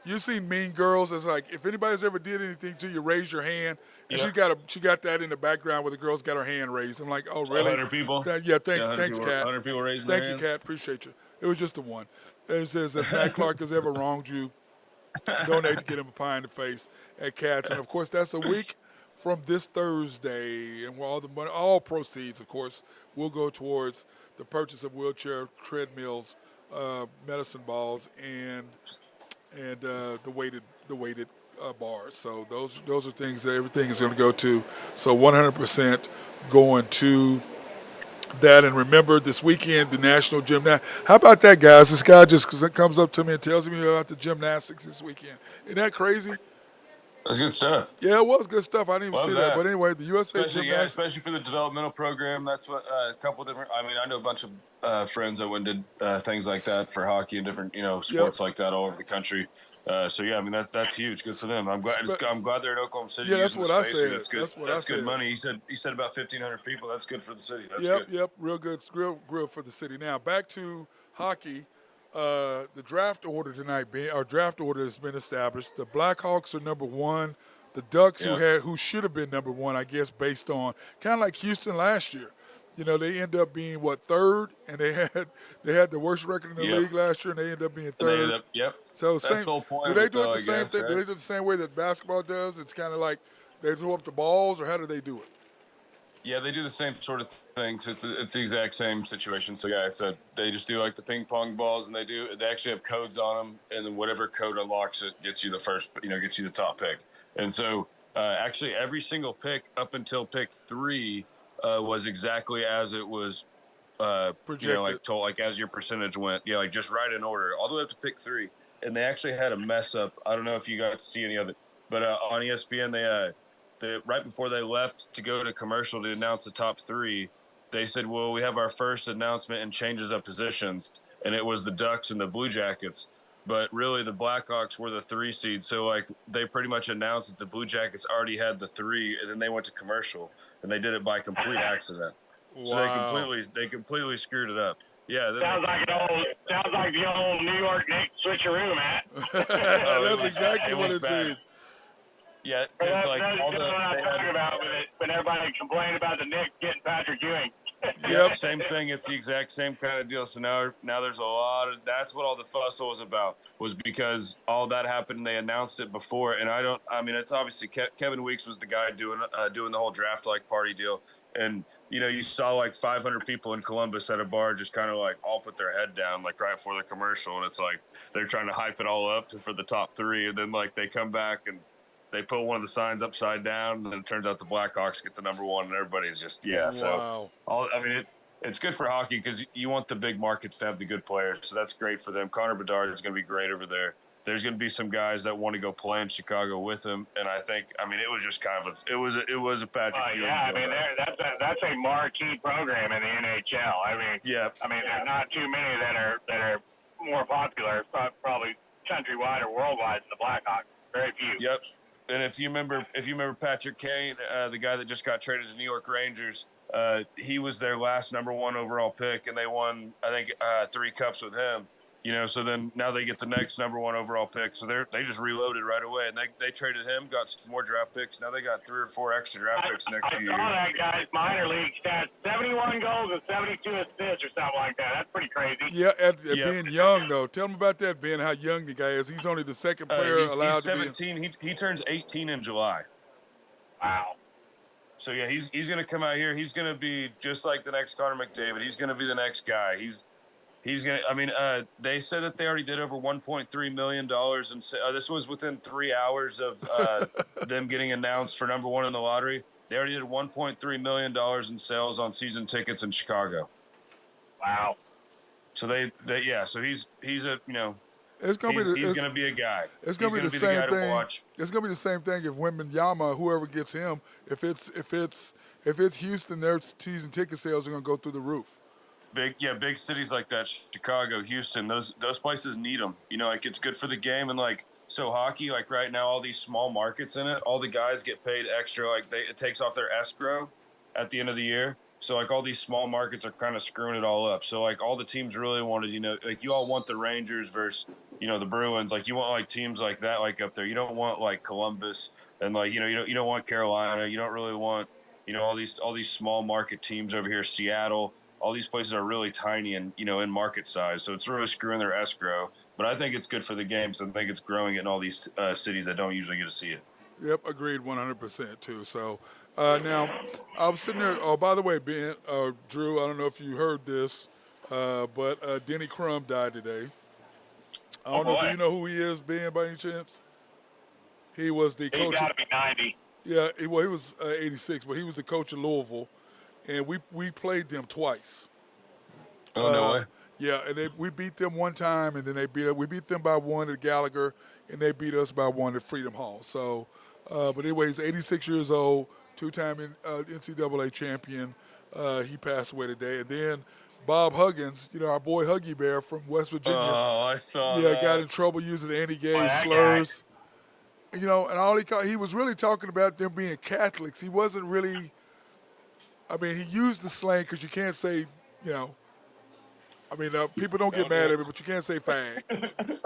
you seen Mean Girls. It's like, if anybody's ever did anything to you, raise your hand. And she got that in the background where the girl's got her hand raised. I'm like, oh, really? 100 people? Yeah, thanks, Kat. 100 people raising Thank their you, hands? Kat. Appreciate you. It was just the one. It says, if Matt Clark has ever wronged you, donate to get him a pie in the face at Kat's. And, of course, that's a week from this Thursday. And all the money, all proceeds, of course, will go towards the purchase of wheelchair treadmills, medicine balls, and the weighted bars. So those are things that everything is going to go to. So 100% going to that. And remember, this weekend, the National Gymnastics. How about that, guys? This guy just comes up to me and tells me about the gymnastics this weekend. Isn't that crazy? That's good stuff. Yeah, it was good stuff. I didn't even see that. But anyway, the USA Gymnastics. Especially for the developmental program. That's what a couple different. I mean, I know a bunch of friends that went and did things like that for hockey and different sports like that all over the country. So yeah, I mean that's huge. Good for them. I'm glad they're in Oklahoma City. Yeah, that's what I said. That's good. That's good money. He said about 1,500 people. That's good for the city. That's good. Yep. Real good. Real for the city. Now back to hockey. The draft order tonight. Our draft order has been established. The Blackhawks are number 1. The Ducks, who should have been number 1, I guess, based on kind of like Houston last year. They end up being third, and they had the worst record in the league last year, and they end up being third. So that's the whole point. Do they do it the same thing? Right? Do they do it the same way that basketball does? It's kind of like they throw up the balls, or how do they do it? Yeah, they do the same sort of things. It's the exact same situation. So yeah, they just do like the ping pong balls, and they actually have codes on them, and then whatever code unlocks it gets you the first, gets you the top pick. And so actually every single pick up until pick 3 was exactly as it was Projected. told, like as your percentage went, like just right in order, all the way up to pick 3. And they actually had a mess up. I don't know if you got to see any of it, but on ESPN, they right before they left to go to commercial to announce the top 3, they said, "Well, we have our first announcement and changes of positions," and it was the Ducks and the Blue Jackets. But really, the Blackhawks were the 3 seed. So like they pretty much announced that the Blue Jackets already had the 3, and then they went to commercial, and they did it by complete accident. Wow. So they completely screwed it up. Yeah, Sounds like the old New York Knicks switcheroo, Matt. That's exactly what it bad. said. Yeah, because like that's all what I'm talking about with it, when everybody complained about the Knicks getting Patrick Ewing. Yep. Same thing. It's the exact same kind of deal. So now there's a lot of, that's what all the fuss was about, was because all that happened and they announced it before. And it's obviously Kevin Weeks was the guy doing the whole draft like party deal. And you saw like 500 people in Columbus at a bar just kind of like all put their head down like right before the commercial, and it's like they're trying to hype it all up for the top 3, and then like they come back and they put one of the signs upside down, and then it turns out the Blackhawks get the number 1, and everybody's just Wow. So it's good for hockey because you want the big markets to have the good players, so that's great for them. Connor Bedard is going to be great over there. There's going to be some guys that want to go play in Chicago with him, and I think it was just kind of it was a Patrick Ewing. Yeah, that's a marquee program in the NHL. There's not too many that are more popular, probably countrywide or worldwide than the Blackhawks. Very few. Yep. And if you remember Patrick Kane, the guy that just got traded to New York Rangers, he was their last number 1 overall pick, and they won, I think, 3 cups with him. So then now they get the next number 1 overall pick. So they just reloaded right away, and they traded him, got some more draft picks. Now they got 3 or 4 extra draft picks next few years. I saw that guy's minor league stats: 71 goals and 72 assists, or something like that. That's pretty crazy. Yeah, being young though. Tell him about that, Ben. How young the guy is. He's only the second player allowed he's 17. to be. He turns 18 in July. Wow. So yeah, he's going to come out here. He's going to be just like the next Connor McDavid. He's going to be the next guy. He's going to, they said that they already did over $1.3 million. And this was within 3 hours of them getting announced for number 1 in the lottery. They already did $1.3 million in sales on season tickets in Chicago. Wow. So so he's a, It's gonna he's going to be a guy. It's gonna be the same thing. It's gonna be the same thing if Wembanyama, whoever gets him, if it's Houston, their season ticket sales are gonna go through the roof. Big cities like that, Chicago, Houston, those places need them. Like it's good for the game, and like so hockey, like right now, all these small markets in it, all the guys get paid extra. Like it takes off their escrow at the end of the year. So like all these small markets are kind of screwing it all up. So like all the teams really wanted, like you all want the Rangers versus the Bruins. Like you want like teams like that, like up there. You don't want like Columbus and like you don't want Carolina. You don't really want all these small market teams over here, Seattle. All these places are really tiny and, in market size. So it's really screwing their escrow. But I think it's good for the game. So I think it's growing in all these cities that don't usually get to see it. Yep, agreed 100% too. So now I was sitting there. Oh, by the way, Ben, Drew, I don't know if you heard this, but Denny Crum died today. I don't know. Do you know who he is, Ben, by any chance? He was the coach. He's got to be 90. Yeah, he was 86, but he was the coach of Louisville. And we played them twice. Oh, no way. Yeah, and we beat them one time, and then we beat them by 1 at Gallagher, and they beat us by 1 at Freedom Hall. So, but anyway, he's 86 years old, 2-time NCAA champion. He passed away today. And then Bob Huggins, our boy Huggy Bear from West Virginia. Oh, I saw that. Yeah, got in trouble using anti-gay slurs. And all he was really talking about them being Catholics. He wasn't really. He used the slang because you can't say, people don't get mad at me, but you can't say fag.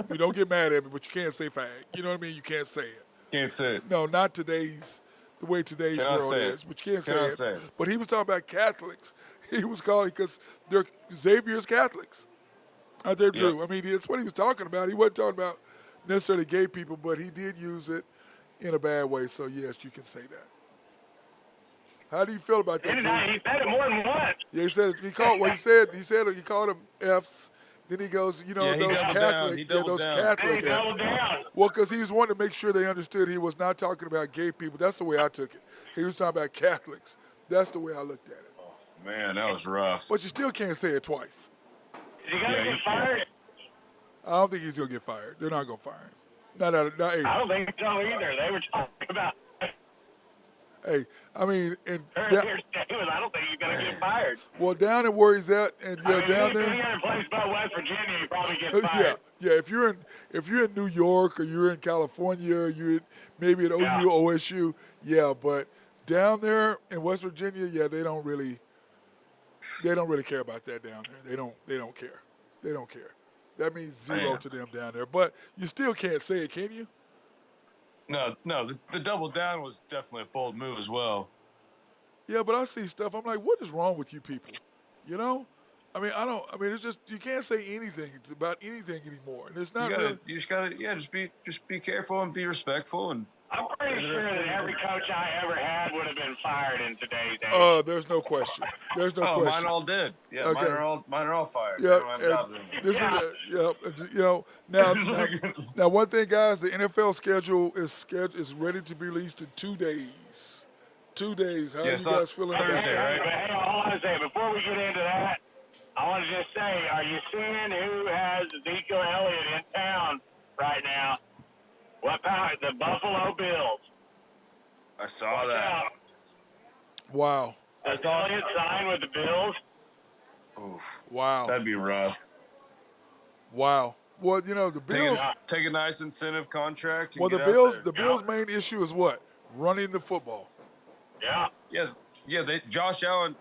You don't get mad at me, but you can't say fag. You know what I mean? You can't say it. Can't say it. No, not the way today's world is. But you can't say it. But he was talking about Catholics. He was calling because they're Xavier's Catholics. Out there, Drew. Yep. That's what he was talking about. He wasn't talking about necessarily gay people, but he did use it in a bad way. So, yes, you can say that. How do you feel about that? He said it more than once. Yeah, he said he called. Well, he said he called them F's. Then he goes, those Catholic, those Catholic. He doubled down. Well, because he was wanting to make sure they understood he was not talking about gay people. That's the way I took it. He was talking about Catholics. That's the way I looked at it. Man, that was rough. But you still can't say it twice. Is he gonna get fired? I don't think he's gonna get fired. They're not gonna fire him. Not hey. I don't think so either. They were talking about Hey, I mean, and I don't think he's gonna get fired. well, down and where he's at, and down there. Any other place but West Virginia, he probably gets fired. Yeah. If you're in New York or you're in California or you're maybe at OU, OSU, but down there in West Virginia, they don't really care about that down there. They don't care. They don't care. That means zero to them down there. But you still can't say it, can you? No. The double down was definitely a bold move as well. Yeah, but I see stuff. I'm like, what is wrong with you people? You know? I mean, it's just you can't say anything about anything anymore, and it's not. You just gotta, just be careful and be respectful. And I'm pretty sure that every coach I ever had would have been fired in today's age. There's no question. There's no question. Mine all did. Yeah, okay. mine are all fired. Yeah, now one thing, guys, the NFL schedule is ready to be released in 2 days. 2 days. How are you guys feeling about that? Right? But hey, I want to say before we get into that, I want to just say, are you seeing who has Ezekiel Elliott in town right now? What power? The Buffalo Bills. I saw that. Wow. Does Elliott sign with the Bills? Oof. Wow. That'd be rough. Wow. Well, the Bills take a nice incentive contract. Well, the Bills' main issue is what? Running the football. Yeah. Josh Allen.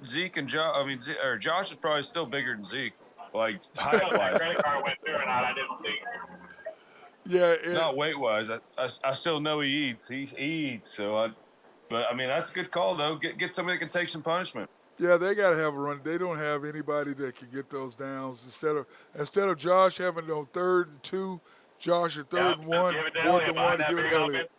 Zeke and Josh. Josh is probably still bigger than Zeke. Like height-wise. Credit card went through or not? I didn't see. Yeah. Not weight-wise. I still know he eats. He eats. So that's a good call though. Get somebody that can take some punishment. Yeah, they got to have a run. They don't have anybody that can get those downs. Instead of Josh having on 3rd and 2, Josh at 3rd and 1, 4th and 1 to give it to Elliott.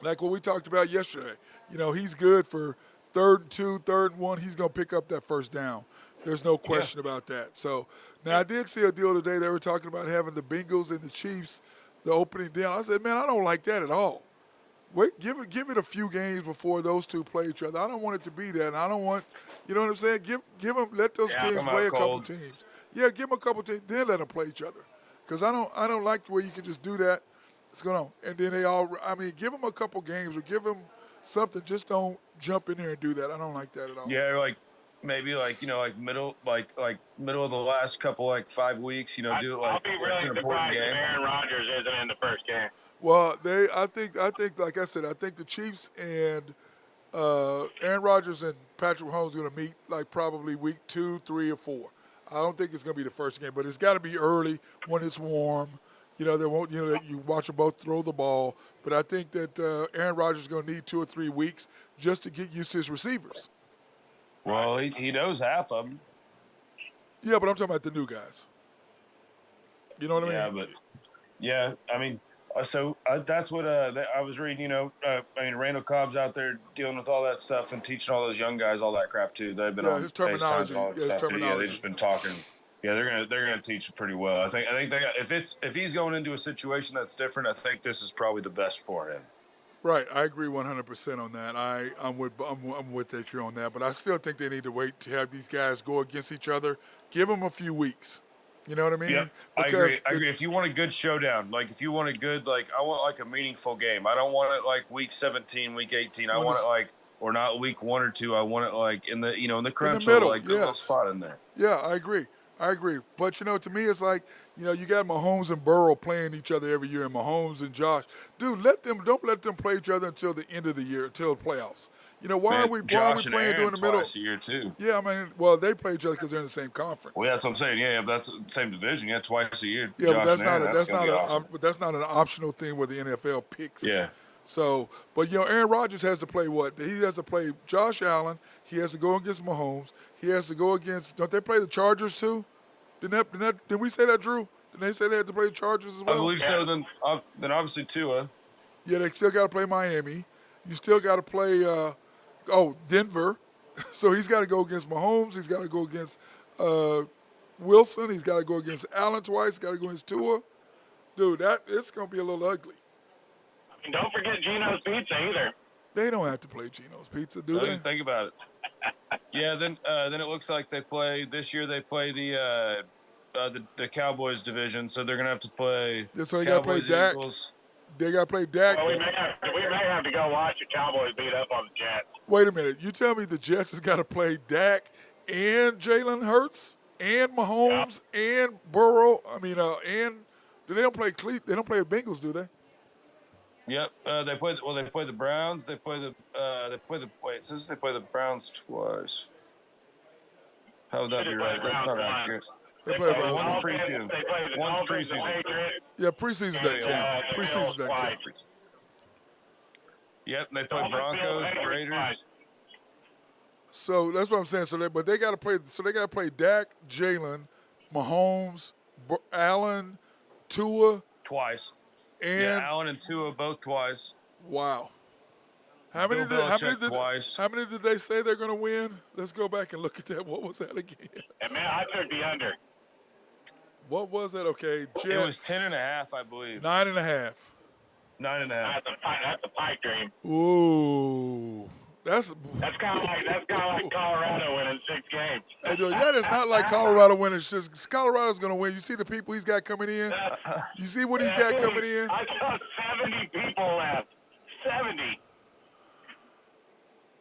Like what we talked about yesterday. He's good for 3rd and 2, 3rd and 1. He's going to pick up that first down. There's no question about that. So now I did see a deal today. They were talking about having the Bengals and the Chiefs, the opening down. I said, man, I don't like that at all. Wait, give it a few games before those two play each other. I don't want it to be that. And I don't want, you know what I'm saying? Let those teams play a couple teams. Yeah, give them a couple teams, then let them play each other. Because I don't like the way you can just do that. It's going on. And then give them a couple games or give them something. Just don't jump in there and do that. I don't like that at all. Yeah, maybe middle of the last couple 5 weeks. Do it I'll be really surprised if Aaron Rodgers isn't in the first game. Well, I think, like I said, I think the Chiefs and Aaron Rodgers and Patrick Mahomes are going to meet probably week 2, 3, or 4. I don't think it's going to be the first game, but it's got to be early when it's warm. They won't. You watch them both throw the ball, but I think that Aaron Rodgers is going to need 2 or 3 weeks just to get used to his receivers. Well, he knows half of them. Yeah, but I'm talking about the new guys. You know what I mean? So that's what I was reading. Randall Cobb's out there dealing with all that stuff and teaching all those young guys all that crap too. They've been on his terminology. FaceTime and all that stuff too. Yeah, they've just been talking. Yeah, they're gonna teach it pretty well. I think they got, if he's going into a situation that's different, I think this is probably the best for him. Right, I agree 100% on that. I'm with you on that, but I still think they need to wait to have these guys go against each other. Give them a few weeks. You know what I mean? Yep, I agree. If you want a good showdown, if you want a good, I want a meaningful game. I don't want it week 17, week 18. I want it or not week 1 or 2. I want it in the in the crunch, in the middle, a little spot in there. Yeah, I agree. But, to me, it's you got Mahomes and Burrow playing each other every year, and Mahomes and Josh. Dude, don't let them play each other until the end of the year, until the playoffs. Why are we playing during the middle? Twice a year, too. Yeah, they play each other because they're in the same conference. Well, that's what I'm saying. Yeah, that's the same division. Yeah, twice a year. Yeah, but awesome. that's not an optional thing where the NFL picks. Yeah. So, but Aaron Rodgers has to play what? He has to play Josh Allen. He has to go against Mahomes. He has to go against. Don't they play the Chargers too? Did we say that, Drew? Did they say they had to play the Chargers as well? I believe so. Then obviously Tua. Yeah, they still got to play Miami. You still got to play. Denver. So he's got to go against Mahomes. He's got to go against Wilson. He's got to go against Allen twice. He's got to go against Tua. Dude, it's going to be a little ugly. Don't forget Gino's Pizza either. They don't have to play Gino's Pizza, do they? Think about it. Yeah, then it looks like they play this year. They play the Cowboys division, so they're gonna have to play So they got to play Cowboys, Dak. Eagles. They got to play Dak. Well, we may have to go watch the Cowboys beat up on the Jets. Wait a minute. You tell me the Jets has got to play Dak and Jalen Hurts and Mahomes and Burrow. I mean, and they don't play They don't play the Bengals, do they? Yep, they play the Browns. They play the wait. It says they play the Browns twice. How would that be Should've right? played That's not Browns accurate. They play played Browns. One's Dolphins, preseason. They played the One's Dolphins, the preseason. Patriots. Yeah, preseason doesn't count. Yeah, Preseason doesn't count. Twice. Yep, they play Dolphins, Broncos, Bills, Patriots, Raiders. So that's what I'm saying. But they got to play. So they got to play Dak, Jalen, Mahomes, Allen, Tua, Twice. and Yeah, Allen and Tua both twice. wow. How many twice. how many did they say they're going to win? Let's go back and look at that. What was that again? And man, I took the under. What was that? Okay, Jets. It was 10.5, I believe. 9.5. 9.5. That's a pipe dream. Ooh, that's kind of like Colorado winning 6 games. Hey, dude, that is not like Colorado winning. It's just Colorado's going to win. You see the people he's got coming in. You see what he's got coming in. I saw 70 people left. 70.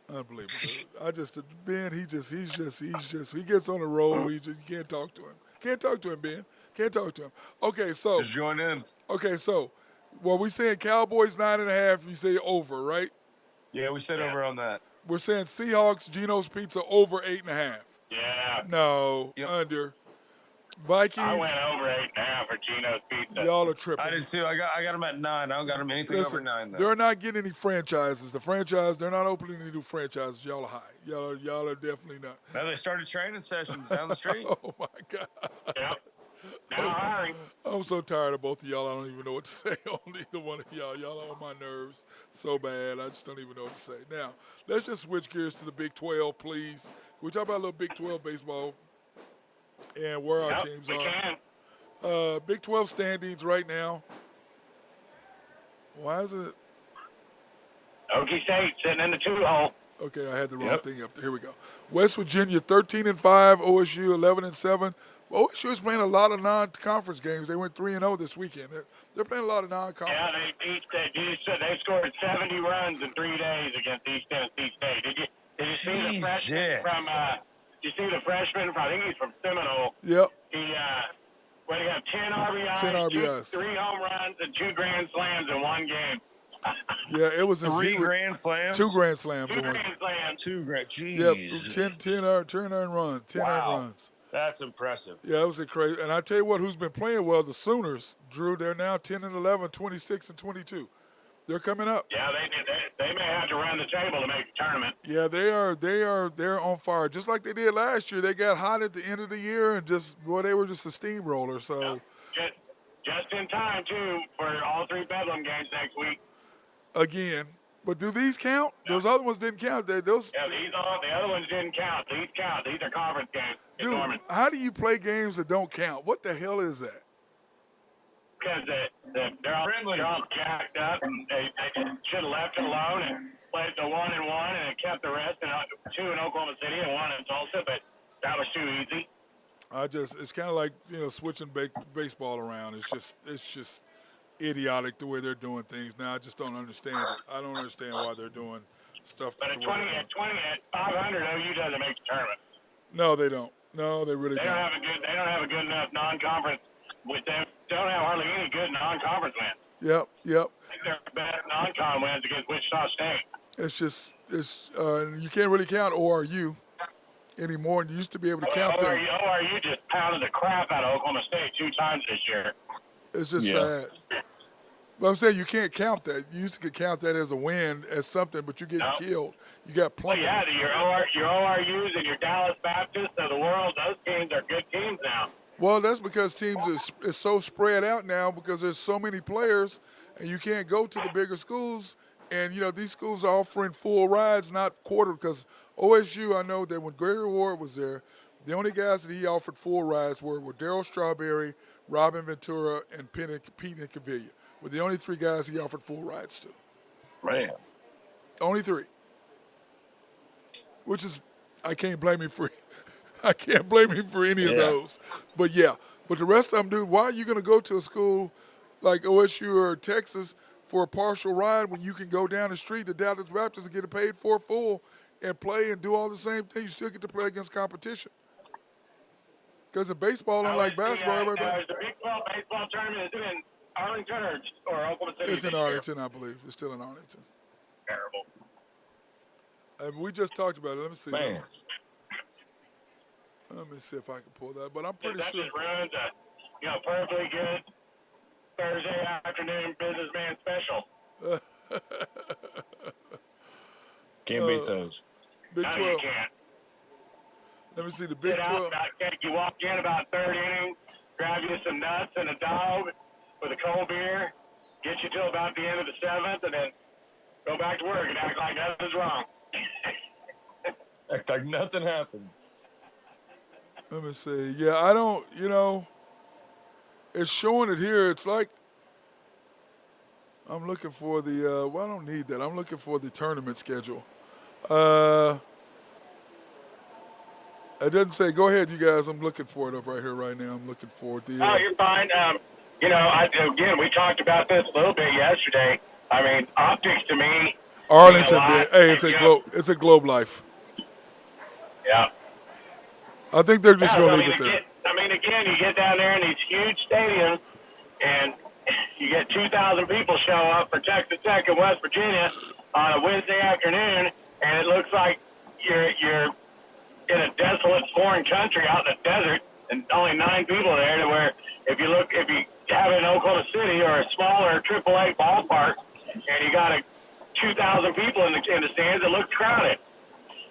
Unbelievable. Ben, he gets on the road. You can't talk to him. Can't talk to him, Ben. Can't talk to him. Okay, so. Just join in. Okay, so, well, we saying Cowboys 9.5. You say over, right? Yeah, we said over on that. We're saying Seahawks, Geno's Pizza over 8.5. Yeah. No, under. Vikings. I went over 8.5 for Geno's Pizza. Y'all are tripping. I did too. I got them at 9. I don't got them anything over 9. Though. They're not getting any franchises. They're not opening any new franchises. Y'all are high. Y'all are definitely not. Now they started training sessions down the street. Oh my God. Yep. Now hiring. I'm so tired of both of y'all. I don't even know what to say on either one of y'all. Y'all are on my nerves so bad. I just don't even know what to say. Now, let's just switch gears to the Big 12, please. Can we talk about a little Big 12 baseball and where our teams are? Big 12 standings right now. Why is it? Okie State sitting in the 2-hole. Okay, I had the wrong thing up there. Here we go. West Virginia 13-5, OSU 11-7. OSU is playing a lot of non-conference games. They went 3-0 this weekend. They're playing a lot of non-conference. Yeah, they scored 70 runs in 3 days against East Tennessee State. Did you see the freshman from? Did you see the freshman from? I think he's from Seminole. Yep. He got 10 RBIs, 10 RBIs. 3 home runs, and 2 grand slams in one game. Yeah, it was 3 grand slams. 2 grand slams. 2 grand slams. 2 grand. Jeez. Yep. 10 earned runs. 10 earned runs. That's impressive. Yeah, it was a crazy. And I tell you what, who's been playing well? The Sooners, Drew. They're now 10-11, 26-22. They're coming up. Yeah, they may have to run the table to make the tournament. Yeah, they're on fire. Just like they did last year. They got hot at the end of the year and they were just a steamroller. So just in time too for all 3 Bedlam games next week. Again. But do these count? No. Those other ones didn't count. The other ones didn't count. These count. These are conference games. Dude, how do you play games that don't count? What the hell is that? Because they're all jacked up, and they should have left it alone and played the 1-1 and kept the rest, and 2 in Oklahoma City and 1 in Tulsa, but that was too easy. It's kind of like, switching baseball around. It's just idiotic the way they're doing things now. I just don't understand it. I don't understand why they're doing stuff. But at 500, OU doesn't make the tournament. No, they don't. No, they really don't. They don't have a good enough non-conference. They don't have hardly any good non-conference wins. Yep. I think their best non-con wins against Wichita State. It's you can't really count ORU anymore. You used to be able to count them. ORU just pounded the crap out of Oklahoma State 2 times this year. It's just sad. But I'm saying you can't count that. You used to count that as a win, as something, but you're getting killed. You got plummeted. Well, yeah, your ORUs and your Dallas Baptists of the world, those teams are good teams now. Well, that's because teams is so spread out now because there's so many players, and you can't go to the bigger schools. And, these schools are offering full rides, not quarter, because OSU, I know that when Gregory Ward was there, the only guys that he offered full rides were Darryl Strawberry, Robin Ventura, and Pete Incaviglia. Were the only 3 guys he offered full rides to. Man. Only 3. Which is I can't blame him for any of Yeah. those. But yeah, but the rest of them, dude, why are you going to go to a school like OSU or Texas for a partial ride when you can go down the street to Dallas Baptist and get paid for full and play and do all the same things? You still get to play against competition. Because in baseball, unlike basketball, everybody. The Big 12 baseball tournament, is it in Arlington or Oklahoma City? It's in Arlington, I believe. It's still in Arlington. Terrible. We just talked about it. Let me see. Man. Let me see if I can pull that. But I'm pretty That sure. just ruins a perfectly good Thursday afternoon businessman special. Can't beat those. Big No, 12. you can't. Let me see the Big Sit 12. out, you walk in about third inning, grab you some nuts and a dog with a cold beer, get you till about the end of the seventh, and then go back to work and act like nothing's wrong. Act like nothing happened. Let me see. Yeah, I don't, it's showing it here. It's like I'm looking for the, I don't need that. I'm looking for the tournament schedule. It doesn't say, go ahead, you guys. I'm looking for it up right here right now. I'm looking for the. Oh, you're fine. Again, we talked about this a little bit yesterday. I mean, optics to me. Arlington, mean hey, it's a Globe Life. Yeah. I think they're just going to leave it there. Again, you get down there in these huge stadiums, and you get 2,000 people show up for Texas Tech in West Virginia on a Wednesday afternoon, and it looks like you're in a desolate foreign country out in the desert, and only 9 people there. To where if you have it in Oklahoma City or a smaller AAA ballpark, and you got 2,000 people in the stands, it looks crowded.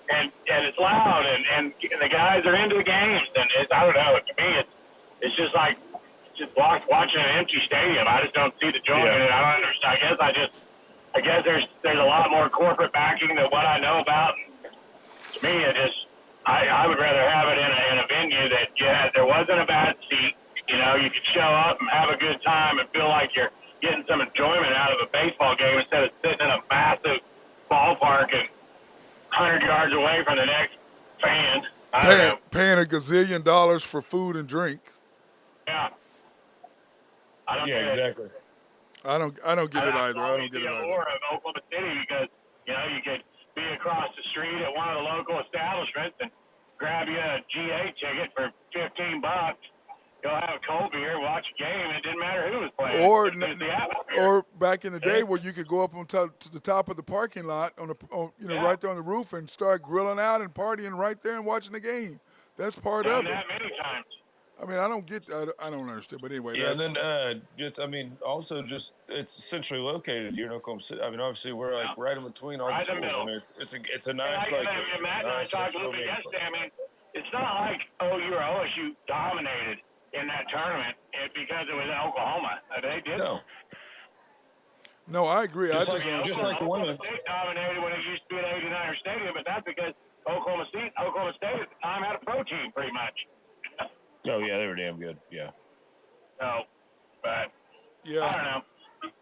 And it's loud, and the guys are into the games, and I don't know. To me, it's just like watching an empty stadium. I just don't see the joy in it. I don't understand. I guess there's a lot more corporate backing than what I know about. And to me, I would rather have it in a venue that there wasn't a bad seat. You could show up and have a good time and feel like you're getting some enjoyment out of a baseball game instead of sitting in a massive ballpark and 100 yards away from the next fan. Paying $1 gazillion for food and drinks. Yeah. I don't get exactly. I don't get it either. I don't get it the either. allure of Oklahoma City because, you could be across the street at one of the local establishments and grab you a GA ticket for $15. Go have a cold beer, watch a game. It didn't matter who was playing. Or back in the day where you could go up to the top of the parking lot right there on the roof and start grilling out and partying right there and watching the game. That's part of it. That many times. I mean, I don't understand. But anyway. Yeah, and then also it's centrally located here in Oklahoma City. I mean, obviously we're like right in between all the schools. I mean, it's a nice Matt and I talked a little bit yesterday. I mean, it's not like OU or OSU dominated in that tournament because it was in Oklahoma. They didn't. No, I agree. Just like the women's. State dominated when it used to be an 89er stadium, but that's because Oklahoma State at the time had a pro team pretty much. Oh yeah, they were damn good. Yeah. So, but yeah, I don't know.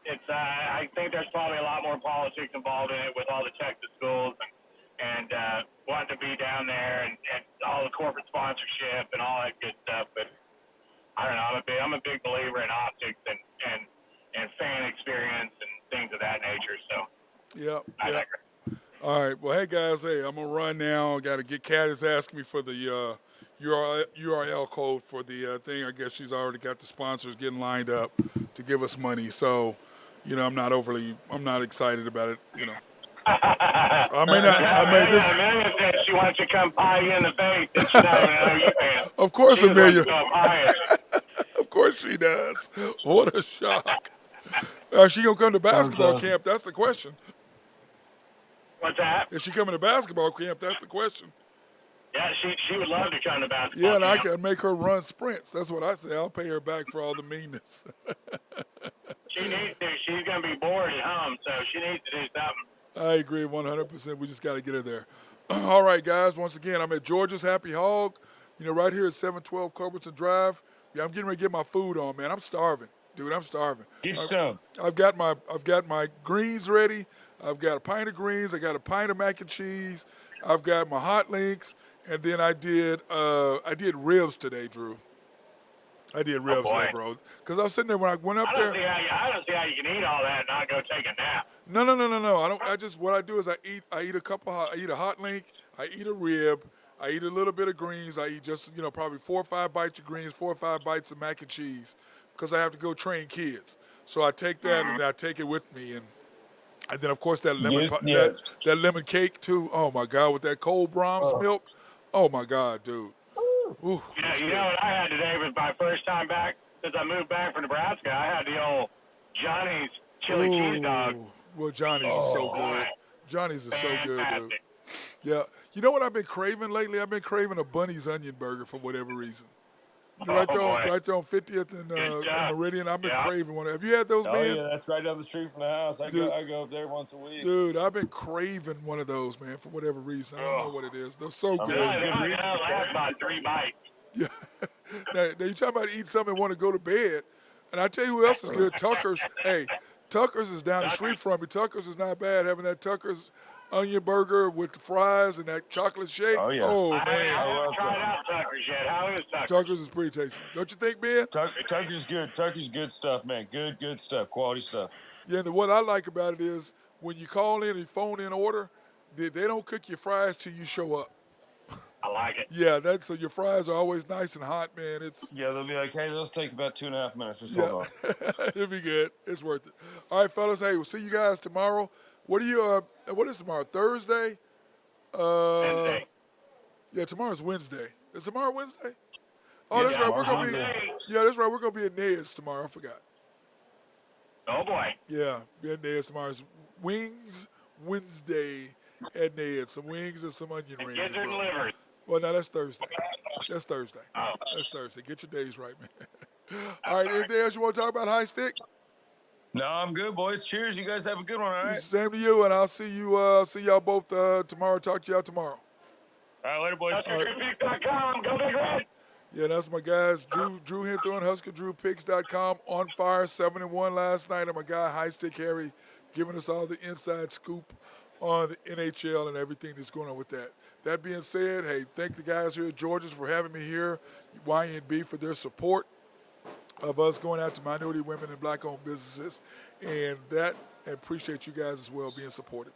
It's I think there's probably a lot more politics involved in it with all the Texas schools and wanting to be down there and all the corporate sponsorship and all that good stuff. But I don't know. I'm a big believer in optics and fan experience and things of that nature. So yeah. All right. Well, hey guys, I'm gonna run now. Got to get Kat is asking me for the URL code for the thing. I guess she's already got the sponsors getting lined up to give us money. So, I'm not excited about it. I may not. She wants to come pie you in the face. And she's not even an OU fan. Of course, Amelia. Of Of course she does. What a shock. Is she gonna come to basketball camp? That's the question. What's that? Is she coming to basketball camp? That's the question. Yeah, she would love to come to basketball. Yeah, and camp. I can make her run sprints. That's what I say. I'll pay her back for all the meanness. She needs to. She's going to be bored at home, so she needs to do something. I agree 100%. We just got to get her there. All right, guys. Once again, I'm at Georgia's Happy Hog, right here at 712 Culbertson Drive. Yeah, I'm getting ready to get my food on, man. I'm starving. Dude, I'm starving. Get some. I've got my greens ready. I've got a pint of greens. I got a pint of mac and cheese. I've got my hot links, and then I did ribs today, Drew. I did ribs boy. today, bro. Because I was sitting there when I went up there. I don't see how you can eat all that and not go take a nap. No. I don't. I just what I do is I eat I eat a hot link. I eat a rib. I eat a little bit of greens. I eat just probably 4 or 5 bites of greens, 4 or 5 bites of mac and cheese, because I have to go train kids. So I take that and I take it with me, and then of course that lemon that lemon cake too. Oh my God, with that cold Brahms milk. Oh my God, dude. Ooh, You know what I had today was my first time back since I moved back from Nebraska. I had the old Johnny's chili cheese dog. Well, Johnny's is so good. Johnny's is so good, dude. Yeah. You know what I've been craving lately? I've been craving a Bunny's onion burger for whatever reason. Right there on 50th and Meridian. I've been craving one. Have you had those, man? Oh, yeah, that's right down the street from the house. I go up there once a week. Dude, I've been craving one of those, man, for whatever reason. I don't know what it is. They're so good. I last about 3 bites. Yeah. now you talking about eating something and want to go to bed. And I tell you who else is good. Tucker's. Hey, Tucker's is down the street from me. Tucker's is not bad. Having that Tucker's onion burger with the fries and that chocolate shake. Oh, yeah. Oh, man. I haven't tried out Tucker's yet. How is Tucker's? Tucker's is pretty tasty. Don't you think, Ben? Tucker's good. Tucker's good stuff, man. Good stuff. Quality stuff. Yeah, and what I like about it is when you call in and phone in order, they don't cook your fries till you show up. I like it. Yeah, so your fries are always nice and hot, man. Yeah, they'll be like, hey, those take about 2.5 minutes. Just hold on. It'll be good. It's worth it. All right, fellas. Hey, we'll see you guys tomorrow. What is tomorrow? Thursday? Wednesday. Yeah, tomorrow's Wednesday. Is tomorrow Wednesday? Oh, that's right. We're gonna be. Yeah, that's right. We're gonna be at Ned's tomorrow. I forgot. Oh boy. Yeah, be at Ned's tomorrow. It's Wings Wednesday at Ned's. Some wings and some onion rings. Kids are delivered. Well, no, that's Thursday. That's Thursday. Oh. That's Thursday. Get your days right, man. All right, anything else you want to talk about, High Stick? No, I'm good, boys. Cheers. You guys have a good one, all right? Same to you, and I'll see y'all both tomorrow. Talk to y'all tomorrow. All right, later, boys. HuskerDrewPicks.com. Go Big Red. Yeah, that's my guys. Drew Hinthorn, HuskerDrewPicks.com. On fire, 7-1 last night. And my guy, High Stick Harry, giving us all the inside scoop on the NHL and everything that's going on with that. That being said, hey, thank the guys here at Georgia's for having me here, YNB for their support of us going out to minority women and black-owned businesses, and appreciate you guys as well being supportive.